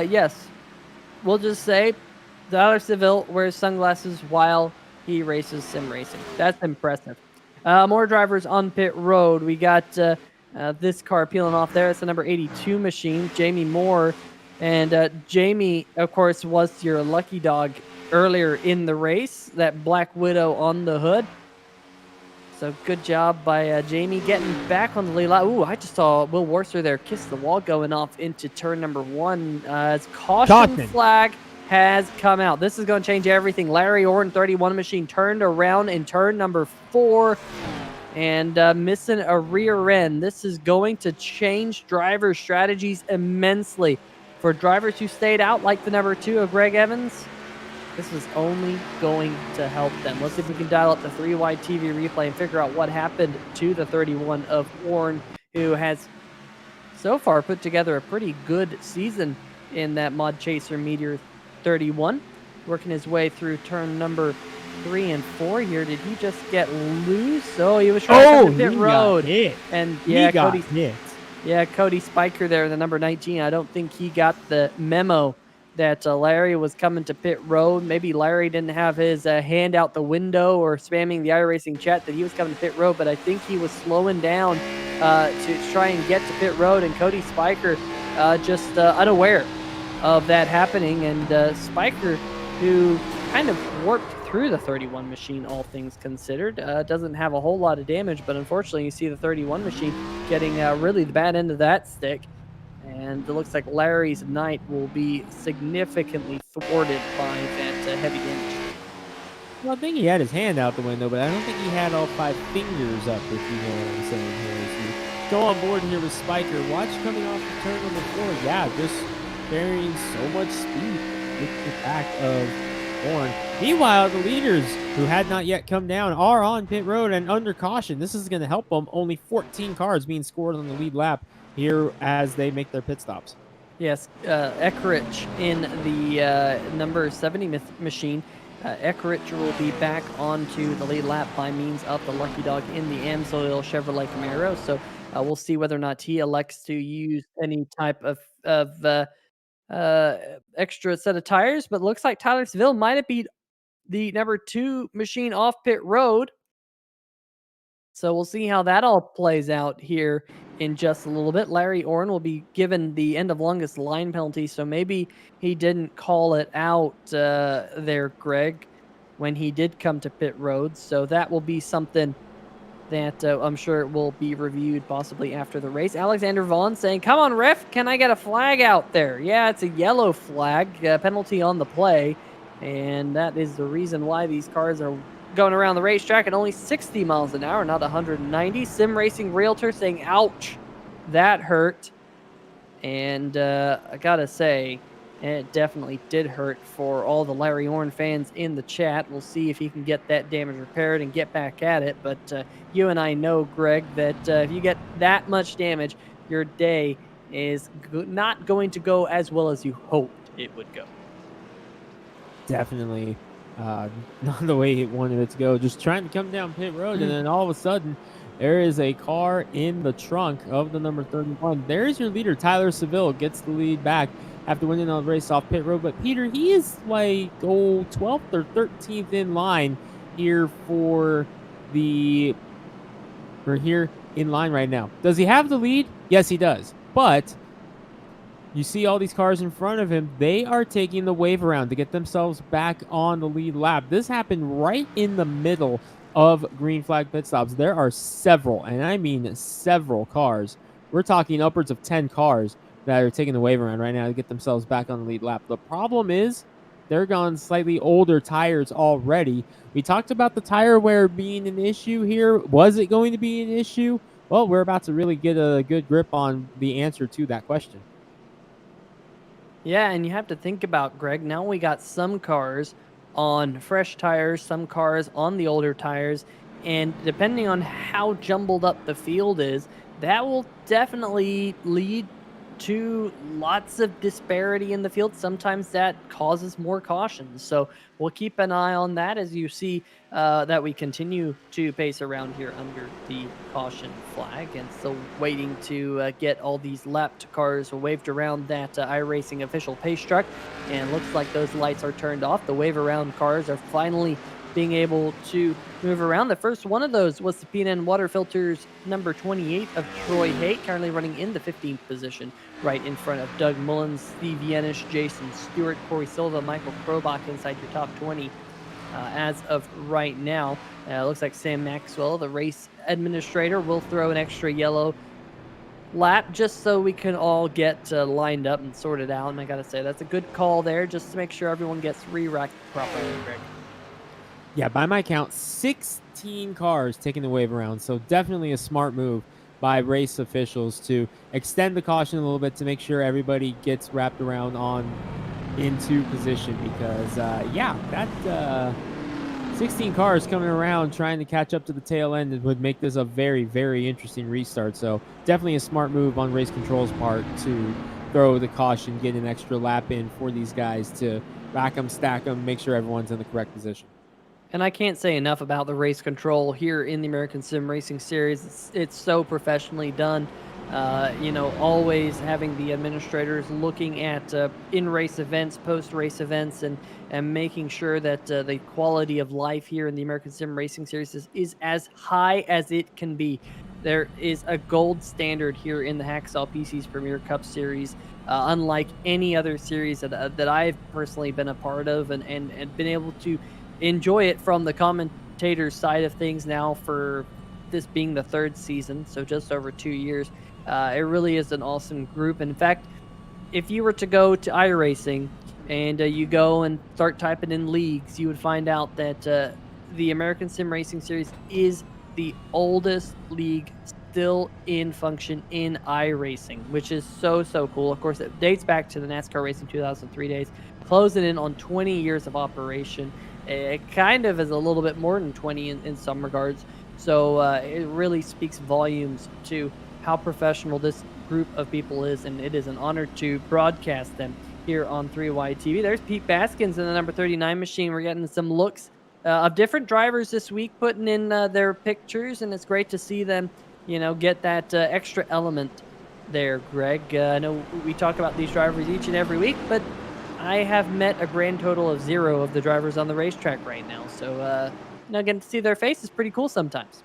yes, we'll just say Tyler Seville wears sunglasses while he races sim racing. That's impressive. More drivers on pit road. We got this car peeling off there. It's the number 82 machine, Jamie Moore. And Jamie, of course, was your lucky dog earlier in the race, that Black Widow on the hood. So good job by Jamie getting back on the lead lap. Ooh, I just saw Will Worcester there kiss the wall going off into turn number 1 as caution flag has come out. This is going to change everything. Larry Orton, 31 machine, turned around in turn number 4 and missing a rear end. This is going to change driver strategies immensely. For drivers who stayed out, like the number 2 of Greg Evans, this is only going to help them. Let's see if we can dial up the 3-wide TV replay and figure out what happened to the 31 of Warren, who has so far put together a pretty good season in that Mod Chaser Meteor 31. Working his way through turn number 3 and 4 here. Did he just get loose? Oh, he was trying to pit road. And yeah, Cody Spiker there, the number 19. I don't think he got the memo that Larry was coming to pit road. Maybe Larry didn't have his hand out the window or spamming the iRacing chat that he was coming to pit road, but I think he was slowing down to try and get to pit road, and Cody Spiker just unaware of that happening. And Spiker, who kind of warped through the 31 machine, all things considered, doesn't have a whole lot of damage, but unfortunately you see the 31 machine getting really the bad end of that stick. And it looks like Larry's night will be significantly thwarted by that heavy damage. Well, I think he had his hand out the window, but I don't think he had all 5 fingers up, if you know what I'm saying here. As you go on board here with Spiker, watch coming off the turn number 4. Yeah, just carrying so much speed with the back of Warren. Meanwhile, the leaders, who had not yet come down, are on pit road and under caution. This is going to help them. Only 14 cars being scored on the lead lap here as they make their pit stops. Yes, Eckrich in the number 70 machine. Eckrich will be back onto the lead lap by means of the lucky dog in the Amsoil Chevrolet Camaro. So we'll see whether or not he elects to use any type of extra set of tires. But looks like Tyler Seville might have beat the number 2 machine off pit road. So we'll see how that all plays out here in just a little bit. Larry Orton will be given the end of longest line penalty, so maybe he didn't call it out there, Greg, when he did come to pit road. So that will be something that I'm sure will be reviewed possibly after the race. Alexander Vaughn saying, "Come on, ref, can I get a flag out there?" Yeah, it's a yellow flag, penalty on the play, and that is the reason why these cars are going around the racetrack at only 60 miles an hour, not 190. Sim Racing Realtor saying, "Ouch, that hurt." And I gotta say, it definitely did hurt for all the Larry Orton fans in the chat. We'll see if he can get that damage repaired and get back at it. But you and I know, Greg, that if you get that much damage, your day is not going to go as well as you hoped it would go. Definitely not the way he wanted it to go. Just trying to come down pit road, and then all of a sudden, there is a car in the trunk of the number 31. There's your leader, Tyler Seville, gets the lead back. after winning the race off pit road. But Peter, he is like 12th or 13th in line here for the we're here in line right now. Does he have the lead? Yes, he does. But you see all these cars in front of him. They are taking the wave around to get themselves back on the lead lap. This happened right in the middle of green flag pit stops. There are several, and I mean several cars. We're talking upwards of 10 cars that are taking the wave around right now to get themselves back on the lead lap. The problem is they're on slightly older tires already. We talked about the tire wear being an issue here. Was it going to be an issue? Well, we're about to really get a good grip on the answer to that question. Yeah, and you have to think about, Greg, now we got some cars on fresh tires, some cars on the older tires, and depending on how jumbled up the field is, that will definitely lead to lots of disparity in the field. Sometimes that causes more cautions. So we'll keep an eye on that as you see that we continue to pace around here under the caution flag, and still waiting to get all these lapped cars waved around that iRacing official pace truck. And looks like those lights are turned off. The wave around cars are finally being able to move around. The first one of those was the P&N Water Filters number 28 of Troy Haight, currently running in the 15th position, right in front of Doug Mullins, Steve Yenish, Jason Stewart, Corey Silva, Michael Krobach inside your top 20 as of right now. Looks like Sam Maxwell, the race administrator, will throw an extra yellow lap just so we can all get lined up and sorted out. And I got to say, that's a good call there, just to make sure everyone gets re-racked properly, Greg. Yeah, by my count, 16 cars taking the wave around. So definitely a smart move by race officials to extend the caution a little bit to make sure everybody gets wrapped around on into position. Because, that 16 cars coming around trying to catch up to the tail end would make this a very, very interesting restart. So definitely a smart move on race control's part to throw the caution, get an extra lap in for these guys to rack them, stack them, make sure everyone's in the correct position. And I can't say enough about the race control here in the American Sim Racing Series. It's so professionally done. Always having the administrators looking at in-race events, post-race events, and making sure that the quality of life here in the American Sim Racing Series is as high as it can be. There is a gold standard here in the Hacksaw PC's Premier Cup Series, unlike any other series that I've personally been a part of and been able to enjoy it from the commentator's side of things now for this being the third season, so just over 2 years. It really is an awesome group. In fact, if you were to go to iRacing and you go and start typing in leagues, you would find out that the American Sim Racing Series is the oldest league still in function in iRacing, which is so cool. Of course, it dates back to the NASCAR Racing 2003 days, closing in on 20 years of operation. It kind of is a little bit more than 20 in some regards. So it really speaks volumes to how professional this group of people is, and it is an honor to broadcast them here on 3Y TV. There's Pete Baskins in the number 39 machine. We're getting some looks of different drivers this week putting in their pictures, and it's great to see them, get that extra element there, Greg. I know we talk about these drivers each and every week, but I have met a grand total of 0 of the drivers on the racetrack right now. So, getting to see their face is pretty cool sometimes.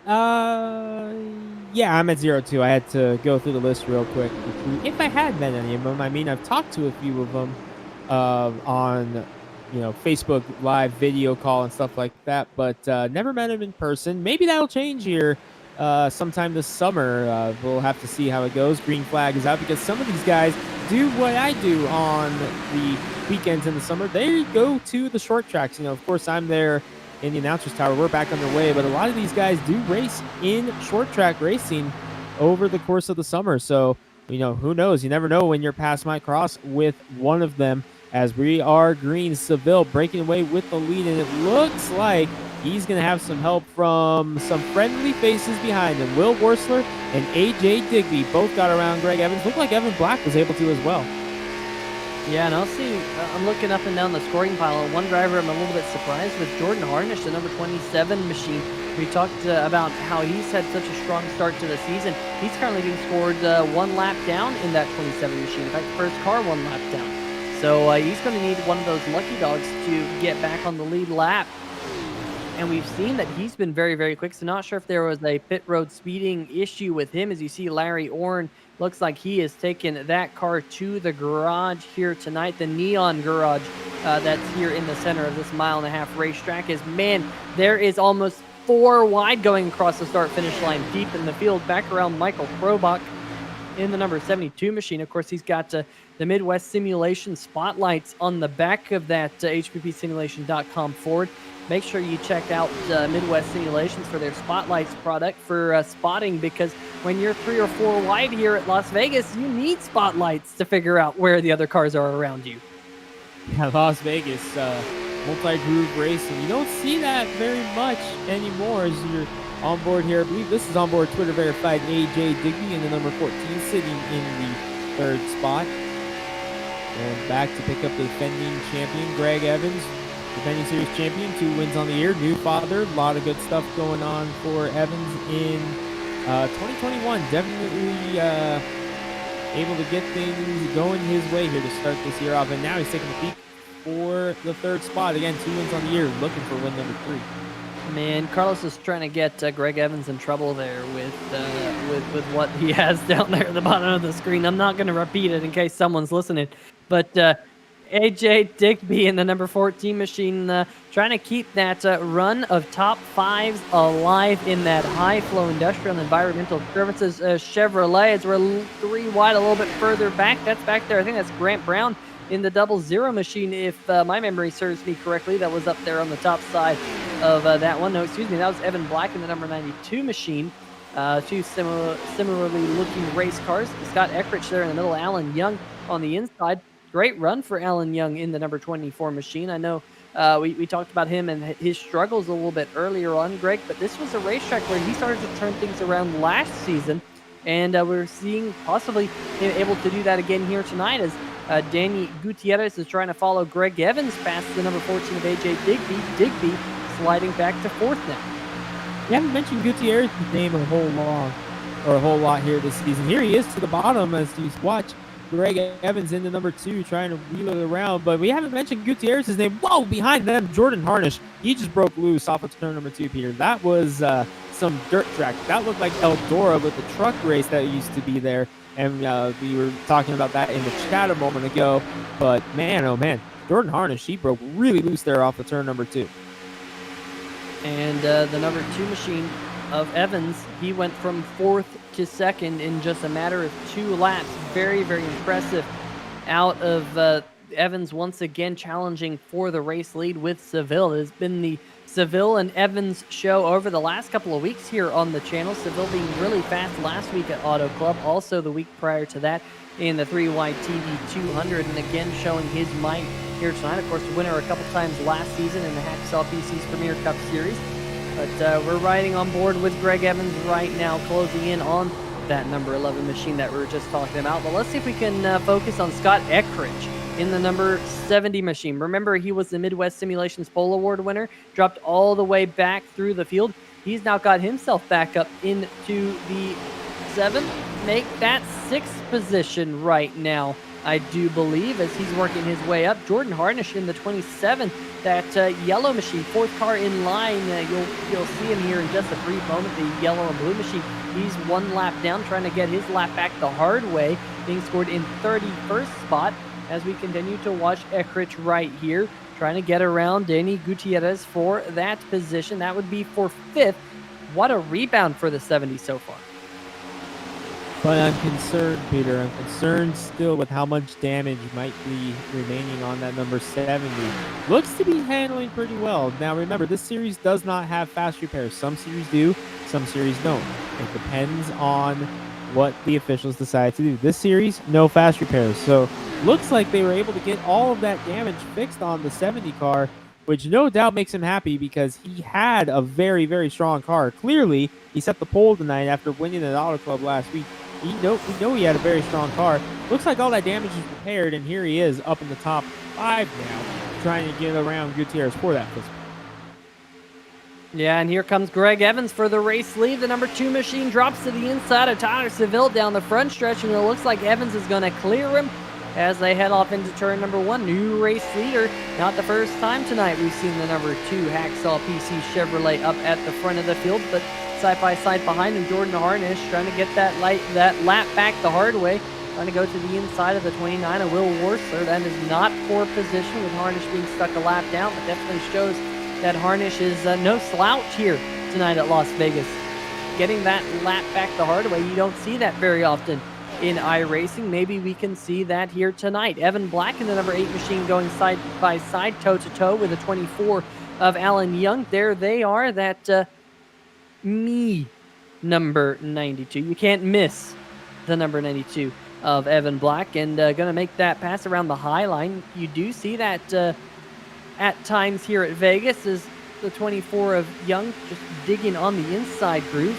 Yeah, I'm at 0 too. I had to go through the list real quick. If I had met any of them, I mean, I've talked to a few of them on, Facebook live video call and stuff like that, but never met them in person. Maybe that'll change here sometime this summer. We'll have to see how it goes. Green flag is out because some of these guys do what I do on the weekends in the summer. They go to the short tracks. Of course, I'm there in the announcer's tower. We're back underway, but a lot of these guys do race in short track racing over the course of the summer. So, who knows? You never know when your paths might cross with one of them, as we are green. Seville breaking away with the lead, and it looks like he's going to have some help from some friendly faces behind him. Will Worsler and AJ Digby both got around Greg Evans. Looked like Evan Black was able to as well. Yeah, and I'll see. I'm looking up and down the scoring pile. One driver I'm a little bit surprised with, Jordan Harnish, the number 27 machine. We talked about how he's had such a strong start to the season. He's currently being scored 1 lap down in that 27 machine. In fact, first car 1 lap down. So he's going to need one of those lucky dogs to get back on the lead lap. And we've seen that he's been very, very quick. So not sure if there was a pit road speeding issue with him. As you see, Larry Orn looks like he has taken that car to the garage here tonight. The Neon Garage that's here in the center of this 1.5-mile racetrack. Is, man, there is almost 4 wide going across the start-finish line deep in the field. Back around Michael Krobach in the number 72 machine. Of course, he's got the Midwest Simulation spotlights on the back of that hppsimulation.com Ford. Make sure you check out Midwest Simulations for their Spotlights product for spotting, because when you're 3 or 4 wide here at Las Vegas, you need spotlights to figure out where the other cars are around you. Yeah, Las Vegas, multi-groove racing. You don't see that very much anymore as you're on board here. I believe this is on board Twitter verified AJ Digby in the number 14, sitting in the 3rd spot. And back to pick up the defending champion, Greg Evans. Defending series champion, 2 wins on the year, new father, a lot of good stuff going on for Evans in 2021. Definitely able to get things going his way here to start this year off, and now he's taking the peak for the 3rd spot. Again, 2 wins on the year, looking for win number 3. Man, Carlos is trying to get Greg Evans in trouble there with what he has down there at the bottom of the screen. I'm not going to repeat it in case someone's listening, but AJ Digby in the number 14 machine trying to keep that run of top 5s alive in that high-flow industrial and environmental services Chevrolet. As we're 3 wide, a little bit further back. That's back there. I think that's Grant Brown in the 00 machine, if my memory serves me correctly. That was up there on the top side of that one. No, excuse me, that was Evan Black in the number 92 machine. 2 similarly looking race cars. Scott Eckrich there in the middle, Alan Young on the inside. Great run for Alan Young in the number 24 machine. I know we talked about him and his struggles a little bit earlier on, Greg, but this was a racetrack where he started to turn things around last season, and we're seeing possibly him able to do that again here tonight as Danny Gutierrez is trying to follow Greg Evans past the number 14 of AJ Digby. Digby sliding back to 4th now. You haven't mentioned Gutierrez's name a whole lot here this season. Here he is to the bottom as you watch Greg Evans in the number 2 trying to wheel it around, but we haven't mentioned Gutierrez's name. Whoa, behind them, Jordan Harnish. He just broke loose off of turn number 2, Peter. That was some dirt track. That looked like Eldora with the truck race that used to be there, and we were talking about that in the chat a moment ago, but man, oh man, Jordan Harnish, he broke really loose there off of turn number 2. And the number 2 machine of Evans, he went from 4th to 2nd in just a matter of 2 laps. Very, very impressive out of Evans once again challenging for the race lead with Seville. It has been the Seville and Evans show over the last couple of weeks here on the channel. Seville being really fast last week at Auto Club, also the week prior to that in the 3Y TV 200, and again showing his might here tonight. Of course, winner a couple times last season in the Hacksaw PC's Premier Cup Series. But we're riding on board with Greg Evans right now, closing in on that number 11 machine that we were just talking about. But let's see if we can focus on Scott Eckrich in the number 70 machine. Remember, he was the Midwest Simulations Pole Award winner, dropped all the way back through the field. He's now got himself back up into the 7th, make that 6th position right now, I do believe, as he's working his way up. Jordan Harnish in the 27th, that yellow machine, 4th car in line. You'll see him here in just a brief moment, the yellow and blue machine. He's 1 lap down, trying to get his lap back the hard way, being scored in 31st spot as we continue to watch Eckrich right here, trying to get around Danny Gutierrez for that position. That would be for 5th. What a rebound for the 70 so far. But I'm concerned, Peter. I'm concerned still with how much damage might be remaining on that number 70. Looks to be handling pretty well. Now remember, this series does not have fast repairs. Some series do, some series don't. It depends on what the officials decide to do. This series, no fast repairs. So looks like they were able to get all of that damage fixed on the 70 car, which no doubt makes him happy because he had a very, very strong car. Clearly, he set the pole tonight after winning at Auto Club last week. We know he had a very strong car. Looks like all that damage is repaired, and here he is up in the top 5 now, trying to get around Gutierrez for that fist. Yeah, and here comes Greg Evans for the race lead. The number 2 machine drops to the inside of Tyler Seville down the front stretch, and it looks like Evans is going to clear him as they head off into turn number 1. New race leader. Not the first time tonight we've seen the number 2 Hacksaw PC Chevrolet up at the front of the field, but side by side behind him, Jordan Harnish trying to get that lap back the hard way. Trying to go to the inside of the 29 of Will Worsler. That is not poor position with Harnish being stuck a lap down, but definitely shows that Harnish is no slouch here tonight at Las Vegas. Getting that lap back the hard way, you don't see that very often in iRacing. Maybe we can see that here tonight. Evan Black in the number 8 machine going side by side, toe-to-toe with the 24 of Alan Young. There they are, that number 92. You can't miss the number 92 of Evan Black, and going to make that pass around the high line. You do see that at times here at Vegas is the 24 of Young just digging on the inside groove.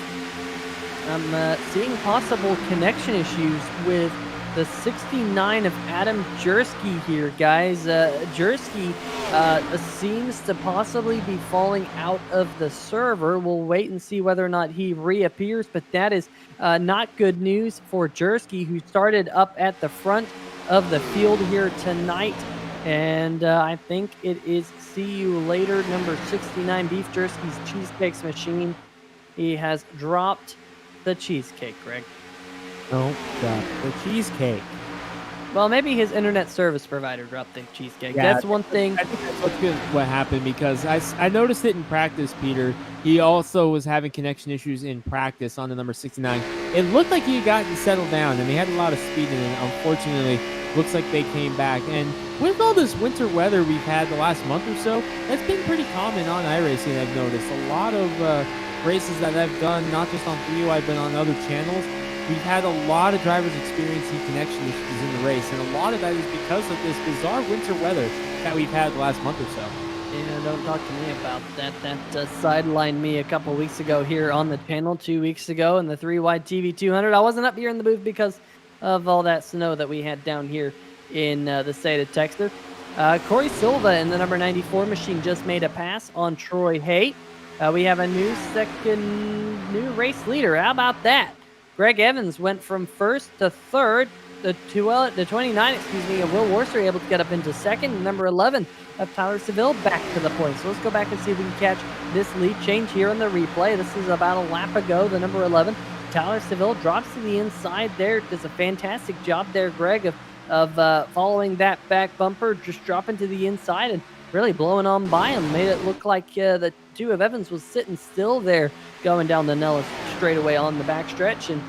I'm seeing possible connection issues with the 69 of Adam Jersky here, guys. Jersky seems to possibly be falling out of the server. We'll wait and see whether or not he reappears, but that is not good news for Jersky, who started up at the front of the field here tonight. And I think it is see you later, number 69, Beef Jersky's Cheesecakes machine. He has dropped the cheesecake, Greg. Oh, God. The cheesecake. Well, maybe his internet service provider dropped the cheesecake. Yeah, that's one thing. I think that's what happened, because I noticed it in practice, Peter. He also was having connection issues in practice on the number 69. It looked like he had gotten settled down, and he had a lot of speed in it. Unfortunately, looks like they came back. And with all this winter weather we've had the last month or so, that's been pretty common on iRacing, I've noticed. A lot of races that I've done, not just on 3UI, but on other channels, we've had a lot of drivers experiencing connection issues in the race, and a lot of that is because of this bizarre winter weather that we've had the last month or so. Yeah, don't talk to me about that. That sidelined me a couple weeks ago here on the channel, 2 weeks ago in the 3Y TV 200. I wasn't up here in the booth because of all that snow that we had down here in the state of Texas. Corey Silva in the number 94 machine just made a pass on Troy Hay. We have a new race leader. How about that? Greg Evans went from first to third. The 29, of Will Worcester able to get up into second. And number 11 of Tyler Seville back to the point. So let's go back and see if we can catch this lead change here in the replay. This is about a lap ago. The number 11, Tyler Seville, drops to the inside there. Does a fantastic job there, Greg, of following that back bumper, just dropping to the inside and really blowing on by him. Made it look like the 2 of Evans was sitting still there going down the Nellis straightaway on the backstretch. And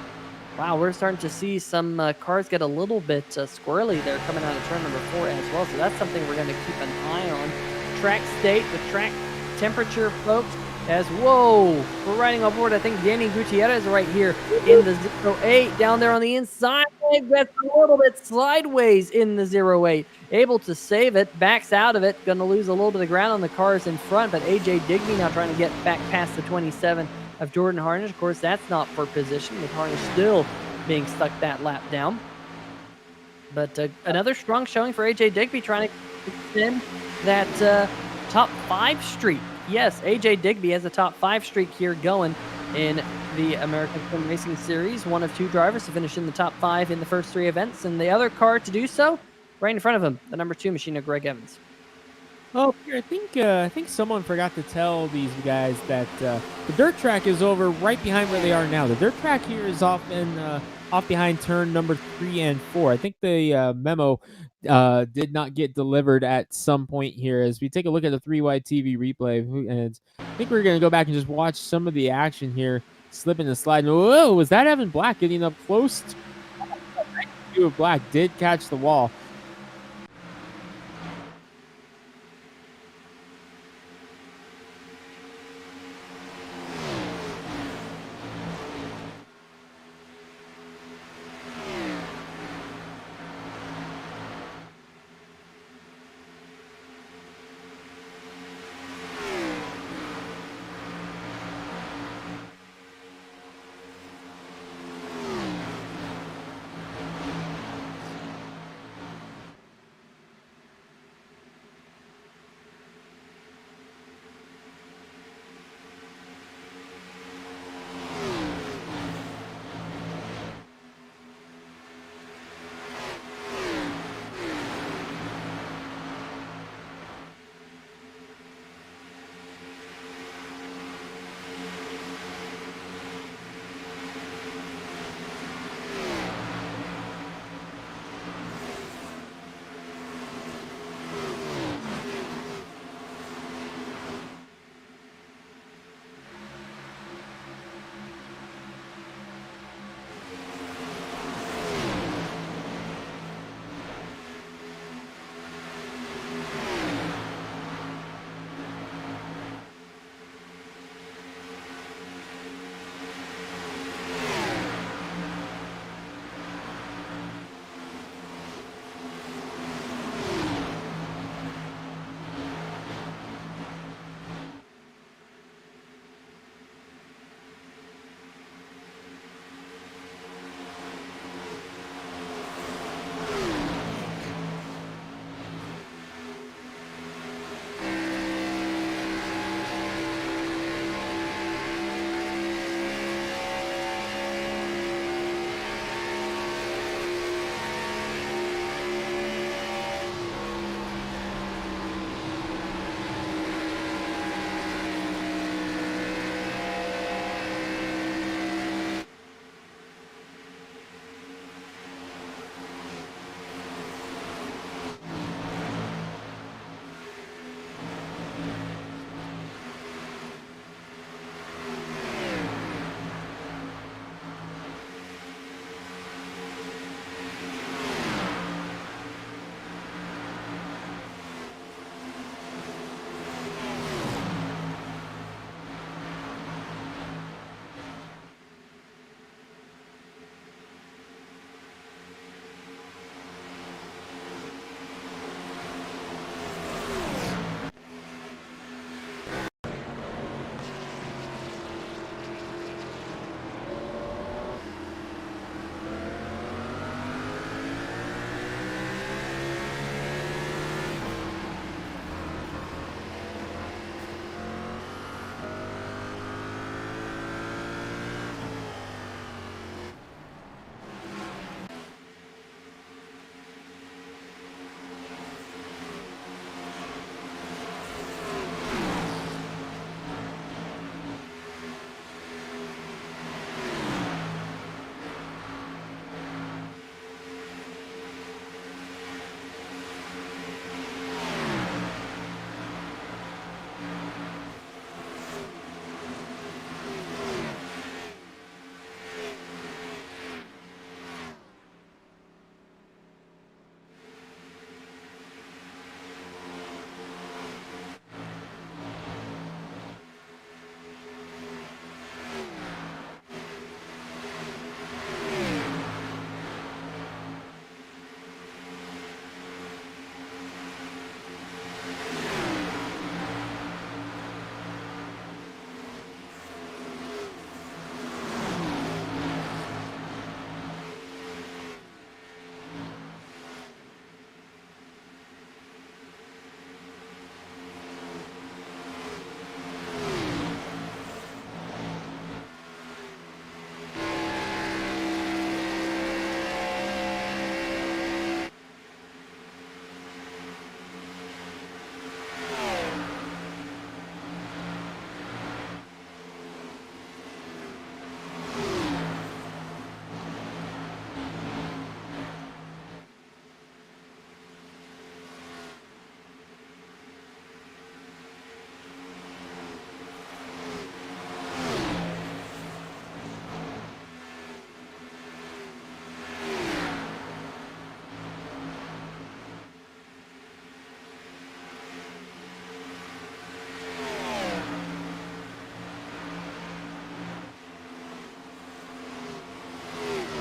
wow, we're starting to see some cars get a little bit squirrely there coming out of turn number 4 as well. So that's something we're going to keep an eye on. Track state, the track temperature, folks, as whoa, we're riding on board. I think Danny Gutierrez right here in the 08 down there on the inside. That's a little bit sideways in the 08. Able to save it, backs out of it. Going to lose a little bit of ground on the cars in front, but AJ Digby now trying to get back past the 27 of Jordan Harnish. Of course, that's not for position, with Harnish still being stuck that lap down. But another strong showing for AJ Digby, trying to extend that top 5 streak. Yes, AJ Digby has a top 5 streak here going in the American Sim Racing Series. One of 2 drivers to finish in the top 5 in the first 3 events, and the other car to do so right in front of him, the number 2 machine of Greg Evans. Oh, I think someone forgot to tell these guys that the dirt track is over right behind where they are now. The dirt track here is off behind turn number 3 and 4. I think the memo did not get delivered at some point here. As we take a look at the 3Y TV replay, and I think we're gonna go back and just watch some of the action here, slipping and sliding. Whoa, was that Evan Black getting up close? To Black did catch the wall.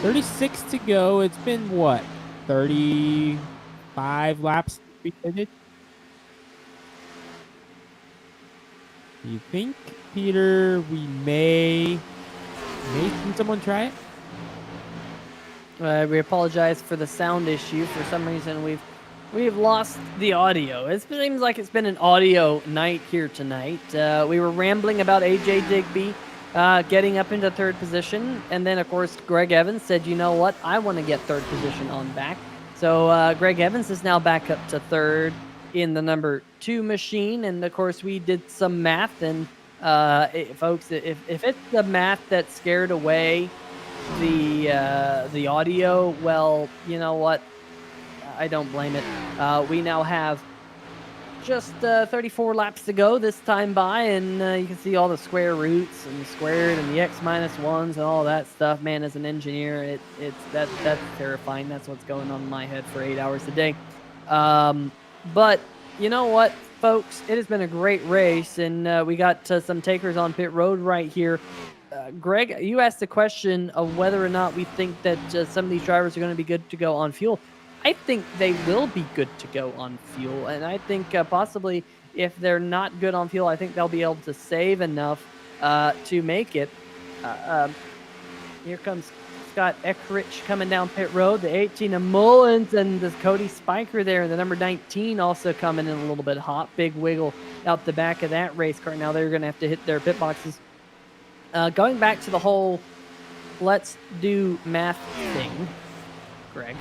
36 to go. It's been what, 35 laps we finished? Do you think, Peter, we may see someone try it? We apologize for the sound issue. For some reason, we've lost the audio. It seems like it's been an audio night here tonight. We were rambling about AJ Digby getting up into third position, and then of course Greg Evans said, "You know what? I want to get third position on back." So Greg Evans is now back up to third in the number 2 machine, and of course we did some math, and folks, if it's the math that scared away the audio, well, you know what? I don't blame it. We now have just 34 laps to go this time by, and you can see all the square roots and the squared and the x-1s and all that stuff. Man, as an engineer, that's terrifying. That's what's going on in my head for 8 hours a day. But you know what, folks? It has been a great race, and we got some takers on pit road right here. Greg, you asked the question of whether or not we think that some of these drivers are going to be good to go on fuel. I think they will be good to go on fuel, and I think possibly if they're not good on fuel, I think they'll be able to save enough to make it. Here comes Scott Eckrich coming down pit road, the 18 of Mullins, and the Cody Spiker there, and the number 19 also coming in a little bit hot. Big wiggle out the back of that race car. Now they're going to have to hit their pit boxes. Going back to the whole let's do math thing, Greg.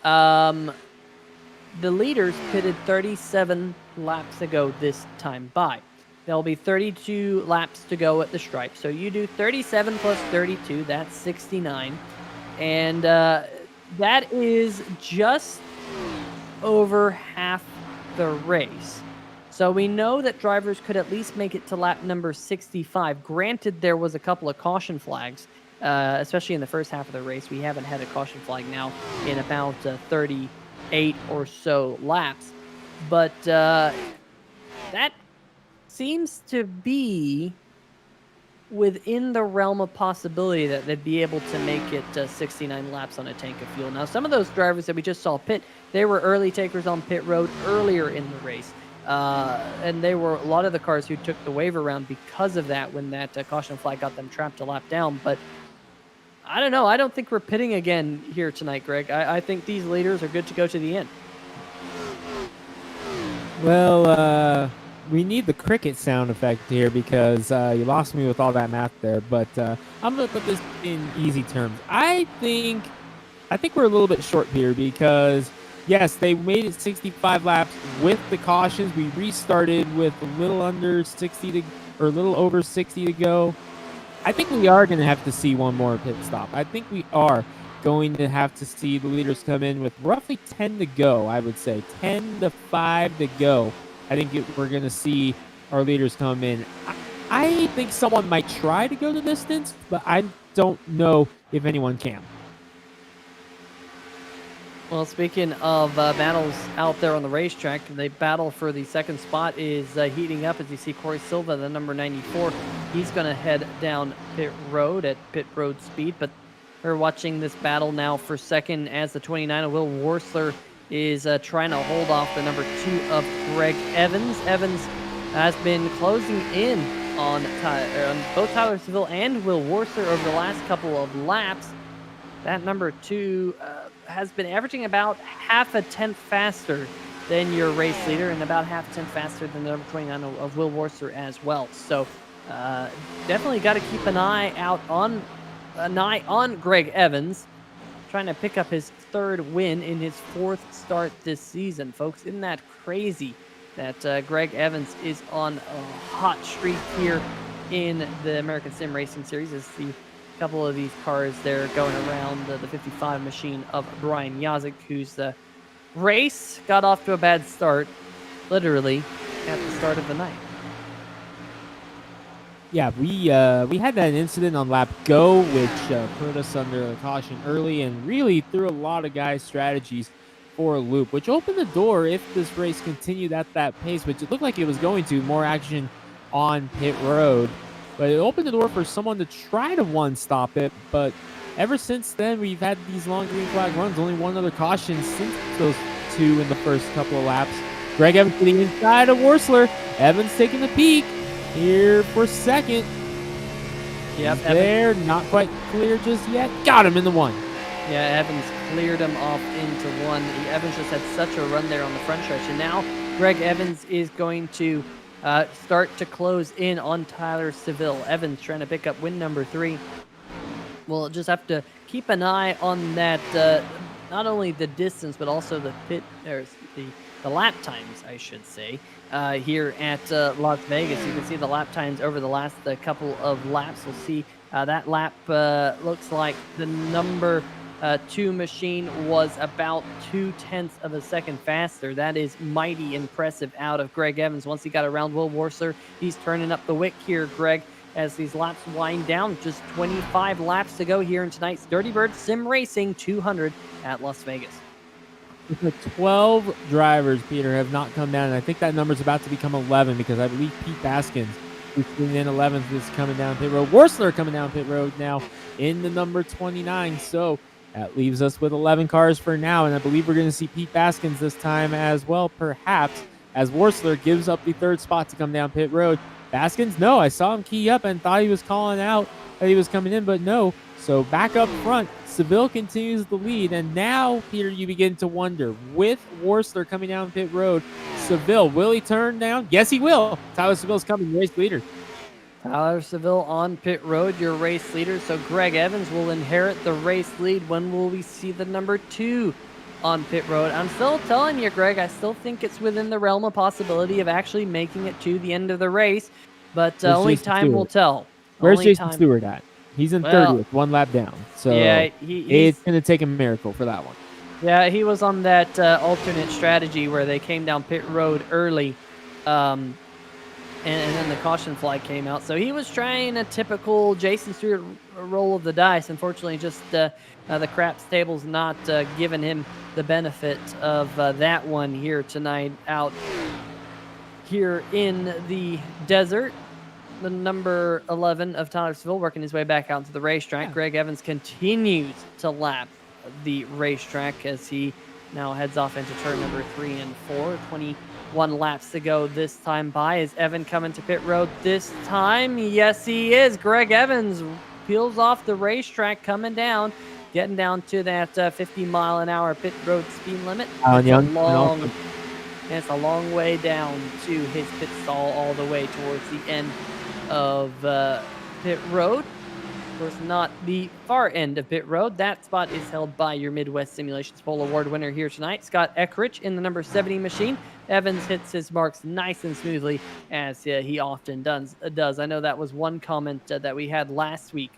The leaders pitted 37 laps ago this time by. There'll be 32 laps to go at the stripe. So you do 37 plus 32, that's 69. And that is just over half the race. So we know that drivers could at least make it to lap number 65. Granted, there was a couple of caution flags, especially in the first half of the race. We haven't had a caution flag now in about 38 or so laps. But that seems to be within the realm of possibility that they'd be able to make it 69 laps on a tank of fuel. Now, some of those drivers that we just saw pit, they were early takers on pit road earlier in the race. And they were a lot of the cars who took the waiver round because of that when that caution flag got them trapped a lap down. But I don't know. I don't think we're pitting again here tonight, Greg. I think these leaders are good to go to the end. Well, we need the cricket sound effect here because you lost me with all that math there. But I'm going to put this in easy terms. I think we're a little bit short here because yes, they made it 65 laps with the cautions. We restarted with a little under 60 or a little over 60 to go. I think we are going to have to see one more pit stop. I think we are going to have to see the leaders come in with roughly 10 to go, I would say. 10 to 5 to go. I think we're going to see our leaders come in. I think someone might try to go the distance, but I don't know if anyone can. Well, speaking of battles out there on the racetrack, the battle for the second spot is heating up. As you see, Corey Silva, the number 94, he's going to head down pit road at pit road speed. But we're watching this battle now for second as the 29 of Will Worsler is trying to hold off the number 2 of Greg Evans. Evans has been closing in on both Tyler Seville and Will Worsler over the last couple of laps. That number 2 has been averaging about half a tenth faster than your race leader and about half a tenth faster than the number 29 of Will Worsler as well. So definitely got to keep an eye on Greg Evans, trying to pick up his 3rd win in his 4th start this season, folks. Isn't that crazy that Greg Evans is on a hot streak here in the American Sim Racing Series? As the couple of these cars there going around the 55 machine of Brian Yazik, whose race got off to a bad start, literally at the start of the night. Yeah, we had that incident on lap go, which put us under a caution early and really threw a lot of guys' strategies for a loop, which opened the door if this race continued at that pace, which it looked like it was going to, more action on pit road. But it opened the door for someone to try to one-stop it, but ever since then, we've had these long green flag runs. Only one other caution since those two in the first couple of laps. Greg Evans to the inside of Wurzler. Evans taking the peak here for second. Yep, there, not quite clear just yet. Got him in the one. Yeah, Evans cleared him off into one. Evans just had such a run there on the front stretch. And now Greg Evans is going to start to close in on Tyler Seville. Evans trying to pick up win number 3. We'll just have to keep an eye on that, not only the distance, but also the the lap times, I should say, here at Las Vegas. You can see the lap times over the last couple of laps. We'll see that lap looks like the number 2 machine was about 0.2 of a second faster. That is mighty impressive out of Greg Evans. Once he got around Will Wurzler, he's turning up the wick here, Greg, as these laps wind down. Just 25 laps to go here in tonight's Dirty Bird Sim Racing 200 at Las Vegas. 12 drivers, Peter, have not come down, and I think that number's about to become 11 because I believe Pete Baskins, who's in 11th, is coming down pit road. Wurzler coming down pit road now in the number 29, so that leaves us with 11 cars for now, and I believe we're going to see Pete Baskins this time as well, perhaps, as Wurzler gives up the 3rd spot to come down pit road. Baskins, no, I saw him key up and thought he was calling out that he was coming in, but no. So back up front, Seville continues the lead, and now, Peter, you begin to wonder, with Wurzler coming down pit road, Seville, will he turn down? Yes, he will. Tyler Seville's coming, race leader. Tyler Seville on pit road, your race leader. So Greg Evans will inherit the race lead. When will we see the number 2 on pit road? I'm still telling you, Greg, I still think it's within the realm of possibility of actually making it to the end of the race, but only time will tell. Where's Jason Stewart at? He's in 30th, 1 lap down. So yeah, it's going to take a miracle for that one. Yeah, he was on that alternate strategy where they came down pit road early, and then the caution flag came out. So he was trying a typical Jason Stewart roll of the dice. Unfortunately, just the craps table's not giving him the benefit of that one here tonight out here in the desert. The number 11 of Tyler Seville working his way back out to the racetrack. Yeah. Greg Evans continues to lap the racetrack as he now heads off into turn number 3 and 4. 21 laps to go this time by. Is Evan coming to pit road this time? Yes, he is. Greg Evans peels off the racetrack, coming down, getting down to that 50-mile-an-hour pit road speed limit. It's a long way down to his pit stall all the way towards the end of pit road. Of course, not the far end of pit road. That spot is held by your Midwest Simulations Pole Award winner here tonight, Scott Eckrich, in the number 70 machine. Evans hits his marks nice and smoothly, as he often does. I know that was one comment that we had last week,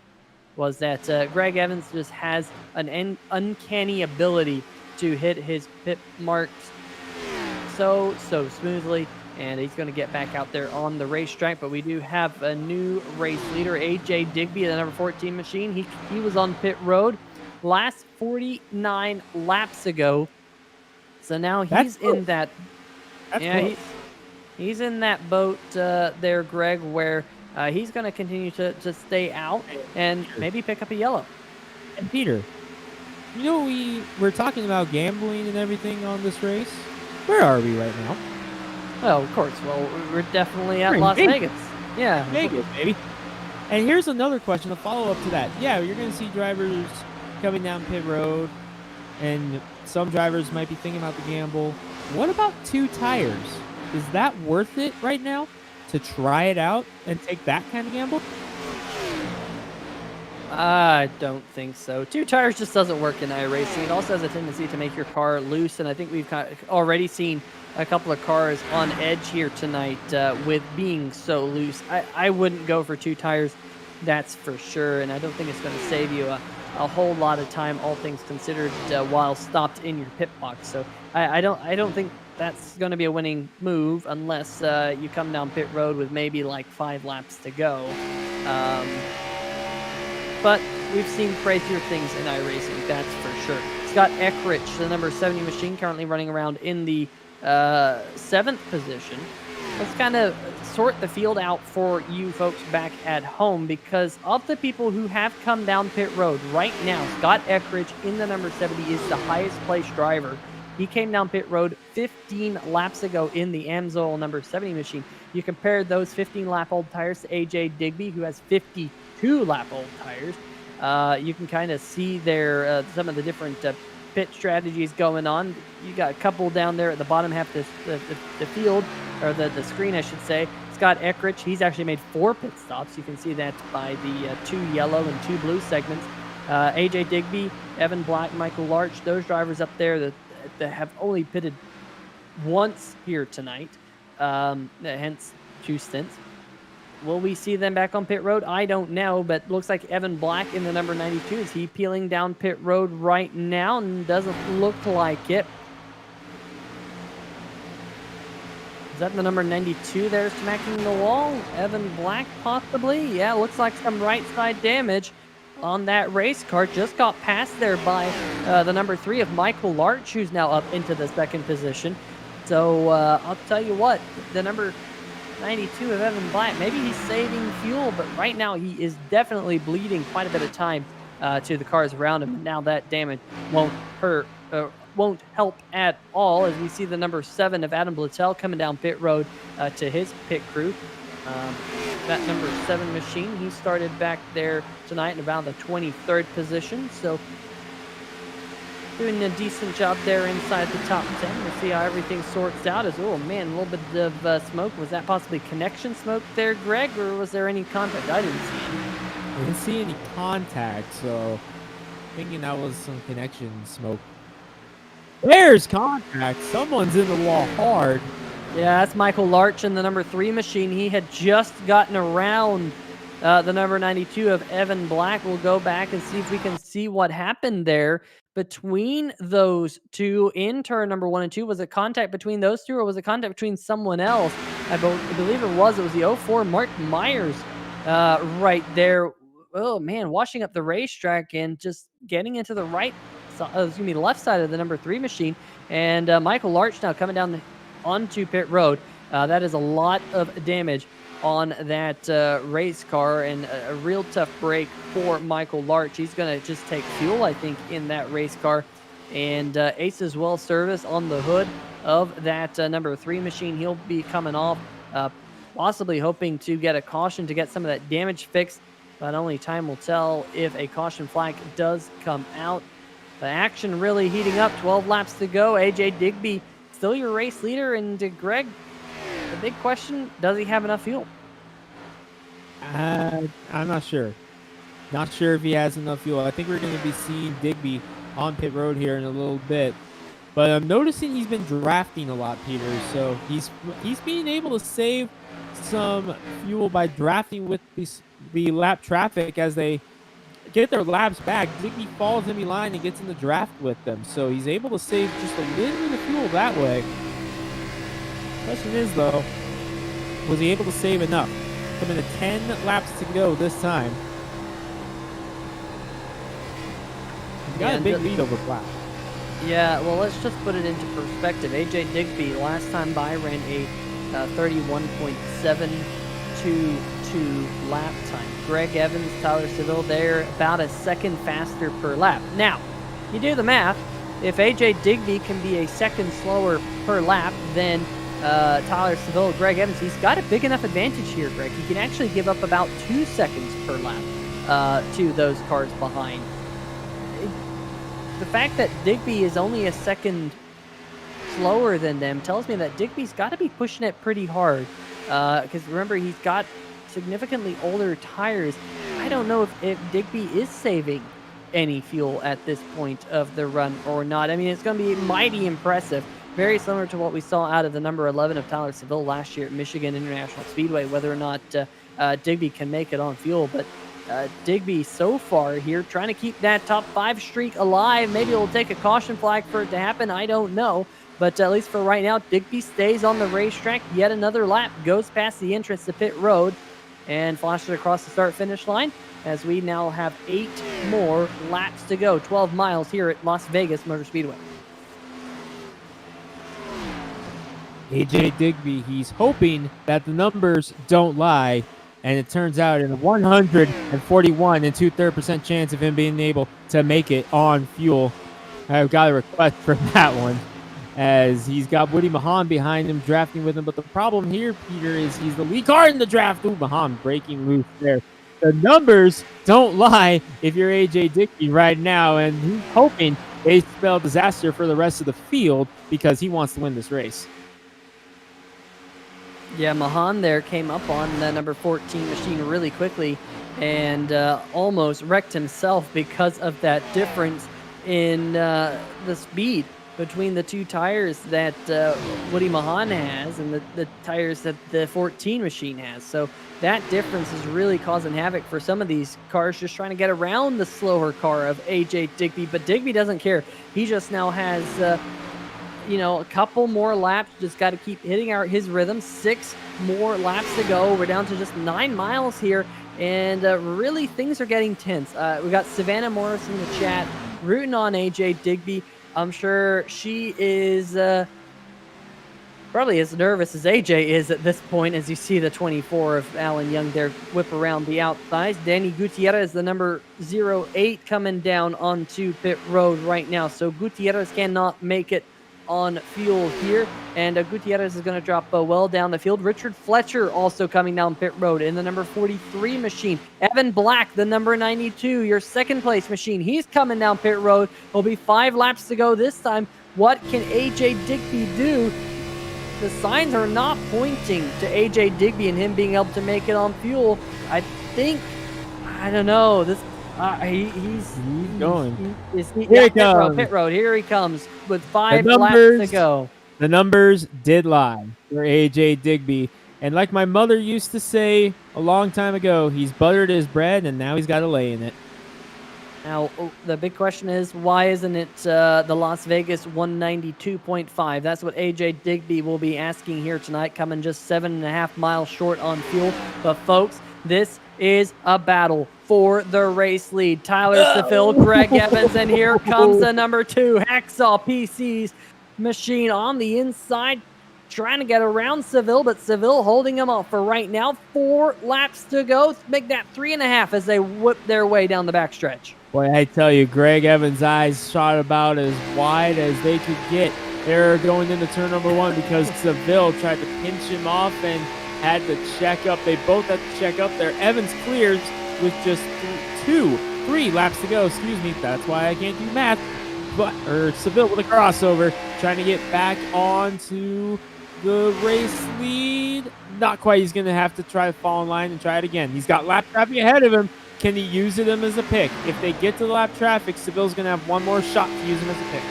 was that Greg Evans just has an uncanny ability to hit his pit marks so smoothly, and he's going to get back out there on the racetrack. But we do have a new race leader, AJ Digby, the number 14 machine. He was on pit road last 49 laps ago, so now he's in that. He's in that boat there, Greg, where he's going to continue to stay out and maybe pick up a yellow. And Peter, you know, we're talking about gambling and everything on this race. Where are we right now? Well, of course. Well, we're definitely at Las Vegas. Yeah. Vegas, baby. And here's another question, a follow-up to that. Yeah, you're going to see drivers coming down pit road, and some drivers might be thinking about the gamble. What about 2 tires? Is that worth it right now to try it out and take that kind of gamble? I don't think so. 2 tires just doesn't work in iRacing. It also has a tendency to make your car loose, and I think we've already seen a couple of cars on edge here tonight with being so loose. I wouldn't go for 2 tires, that's for sure, and I don't think it's going to save you a whole lot of time, all things considered, while stopped in your pit box. So I don't think that's going to be a winning move unless you come down pit road with maybe like 5 laps to go. But we've seen crazier things in iRacing, that's for sure. Scott Eckrich, the number 70 machine, currently running around in the 7th position. let's kind of sort the field out for you folks back at home, because of the people who have come down pit road right now, Scott Eckridge in the number 70 is the highest placed driver. He came down pit road 15 laps ago in the Amsoil number 70 machine. You compare those 15-lap-old tires to AJ Digby, who has 52-lap-old tires. You can kind of see there some of the different pit strategies going on. You got a couple down there at the bottom half of the field, or the screen, I should say. Scott Eckridge, he's actually made 4 pit stops. You can see that by the 2 yellow and 2 blue segments. AJ Digby, Evan Black, Michael Larch, those drivers up there that have only pitted once here tonight, hence 2 stints. Will we see them back on pit road? I don't know, but looks like Evan Black in the number 92. Is he peeling down pit road right now? And doesn't look like it. Is that the number 92 there smacking the wall? Evan Black, possibly? Yeah, looks like some right side damage on that race car. Just got passed there by the number 3 of Michael Larch, who's now up into the 2nd position. So I'll tell you what, the number 92 of Evan Black, maybe he's saving fuel, but right now he is definitely bleeding quite a bit of time to the cars around him. And now that damage won't help at all, as we see the number 7 of Adam Blittel coming down pit road to his pit crew. That number 7 machine, he started back there tonight in about the 23rd position, so doing a decent job there inside the top 10. We'll see how everything sorts out. Oh man, a little bit of smoke. Was that possibly connection smoke there, Greg, or was there any contact? I didn't see any. I didn't see any contact, so thinking that was some connection smoke. There's contact. Someone's in the wall hard. Yeah, that's Michael Larch in the number 3 machine. He had just gotten around the number 92 of Evan Black. We'll go back and see if we can see what happened there between those two in turn number 1 and 2. Was it contact between those two, or was it contact between someone else? I believe it was. It was the 04 Mark Myers right there. Oh man, washing up the racetrack and just getting into the the left side of the number 3 machine. And Michael Larch now coming down onto pit road. That is a lot of damage on that race car, and a real tough break for Michael Larch. He's going to just take fuel, I think, in that race car. And Ace's Well Service on the hood of that number 3 machine. He'll be coming off, possibly hoping to get a caution to get some of that damage fixed, but only time will tell if a caution flag does come out. The action really heating up. 12 laps to go. AJ Digby still your race leader, and Greg, the big question, does he have enough fuel? I'm not sure. Not sure if he has enough fuel. I think we're going to be seeing Digby on pit road here in a little bit. But I'm noticing he's been drafting a lot, Peter. So he's being able to save some fuel by drafting with the lap traffic as they get their laps back. Digby falls in line and gets in the draft with them. So he's able to save just a little bit of fuel that way. Question is, though, was he able to save enough? Coming to 10 laps to go this time. He's got a big lead over Black. Yeah, well, let's just put it into perspective. AJ Digby, last time by, ran a 31.722 lap time. Greg Evans, Tyler Seville, they're about a second faster per lap. Now, you do the math. If AJ Digby can be a second slower per lap than Tyler Seville, Greg Evans, he's got a big enough advantage here, Greg. He can actually give up about 2 seconds per lap to those cars behind. The fact that Digby is only a second slower than them tells me that Digby's got to be pushing it pretty hard. Because remember, he's got significantly older tires. I don't know if Digby is saving any fuel at this point of the run or not. I mean, it's going to be mighty impressive. Very similar to what we saw out of the number 11 of Tyler Seville last year at Michigan International Speedway, whether or not Digby can make it on fuel. But Digby so far here trying to keep that top 5 streak alive. Maybe it'll take a caution flag for it to happen. I don't know. But at least for right now, Digby stays on the racetrack. Yet another lap, goes past the entrance to pit road and flashes across the start-finish line as we now have 8 more laps to go. 12 miles here at Las Vegas Motor Speedway. AJ Digby, he's hoping that the numbers don't lie, and it turns out in a 141 and 2/3% chance of him being able to make it on fuel. I've got a request for that one, as he's got Woody Mahan behind him, drafting with him. But the problem here, Peter, is he's the lead car in the draft. Ooh, Mahan breaking loose there. The numbers don't lie if you're AJ Digby right now, and he's hoping they spell disaster for the rest of the field because he wants to win this race. Yeah, Mahan there came up on the number 14 machine really quickly and almost wrecked himself because of that difference in the speed between the two tires that Woody Mahan has and the tires that the 14 machine has. So that difference is really causing havoc for some of these cars just trying to get around the slower car of AJ Digby. But Digby doesn't care. He just now has a couple more laps. Just got to keep hitting his rhythm. 6 more laps to go. We're down to just 9 miles here, and really things are getting tense. We got Savannah Morris in the chat rooting on AJ Digby. I'm sure she is probably as nervous as AJ is at this point, as you see the 24 of Alan Young there whip around the outsides. Danny Gutierrez, the number 08, coming down onto pit road right now. So Gutierrez cannot make it on fuel here, and Gutierrez is going to drop well down the field. Richard Fletcher also coming down pit road in the number 43 machine. Evan Black, the number 92, your second place machine. He's coming down pit road. There'll be 5 laps to go this time. What can AJ Digby do? The signs are not pointing to AJ Digby and him being able to make it on fuel. I don't know. He's going. Pit road. Here he comes with 5 laps to go. The numbers did lie for AJ Digby. And like my mother used to say a long time ago, he's buttered his bread and now he's got to lay in it. Now, the big question is, why isn't it the Las Vegas 192.5? That's what AJ Digby will be asking here tonight, coming just 7.5 miles short on fuel. But folks, this is a battle for the race lead. Tyler Seville, Greg Evans, and here comes the number 2 Hacksaw PC's machine on the inside, trying to get around Seville, but Seville holding him off for right now. 4 laps to go. Make that 3.5 as they whip their way down the backstretch. Boy, I tell you, Greg Evans' eyes shot about as wide as they could get. They're going into turn number 1 because Seville tried to pinch him off and had to check up. They both had to check up there. Evans clears with just 3 laps to go. Excuse me, that's why I can't do math. Seville with a crossover, trying to get back onto the race lead. Not quite. He's going to have to try to fall in line and try it again. He's got lap traffic ahead of him. Can he use them as a pick? If they get to the lap traffic, Seville's going to have one more shot to use him as a pick.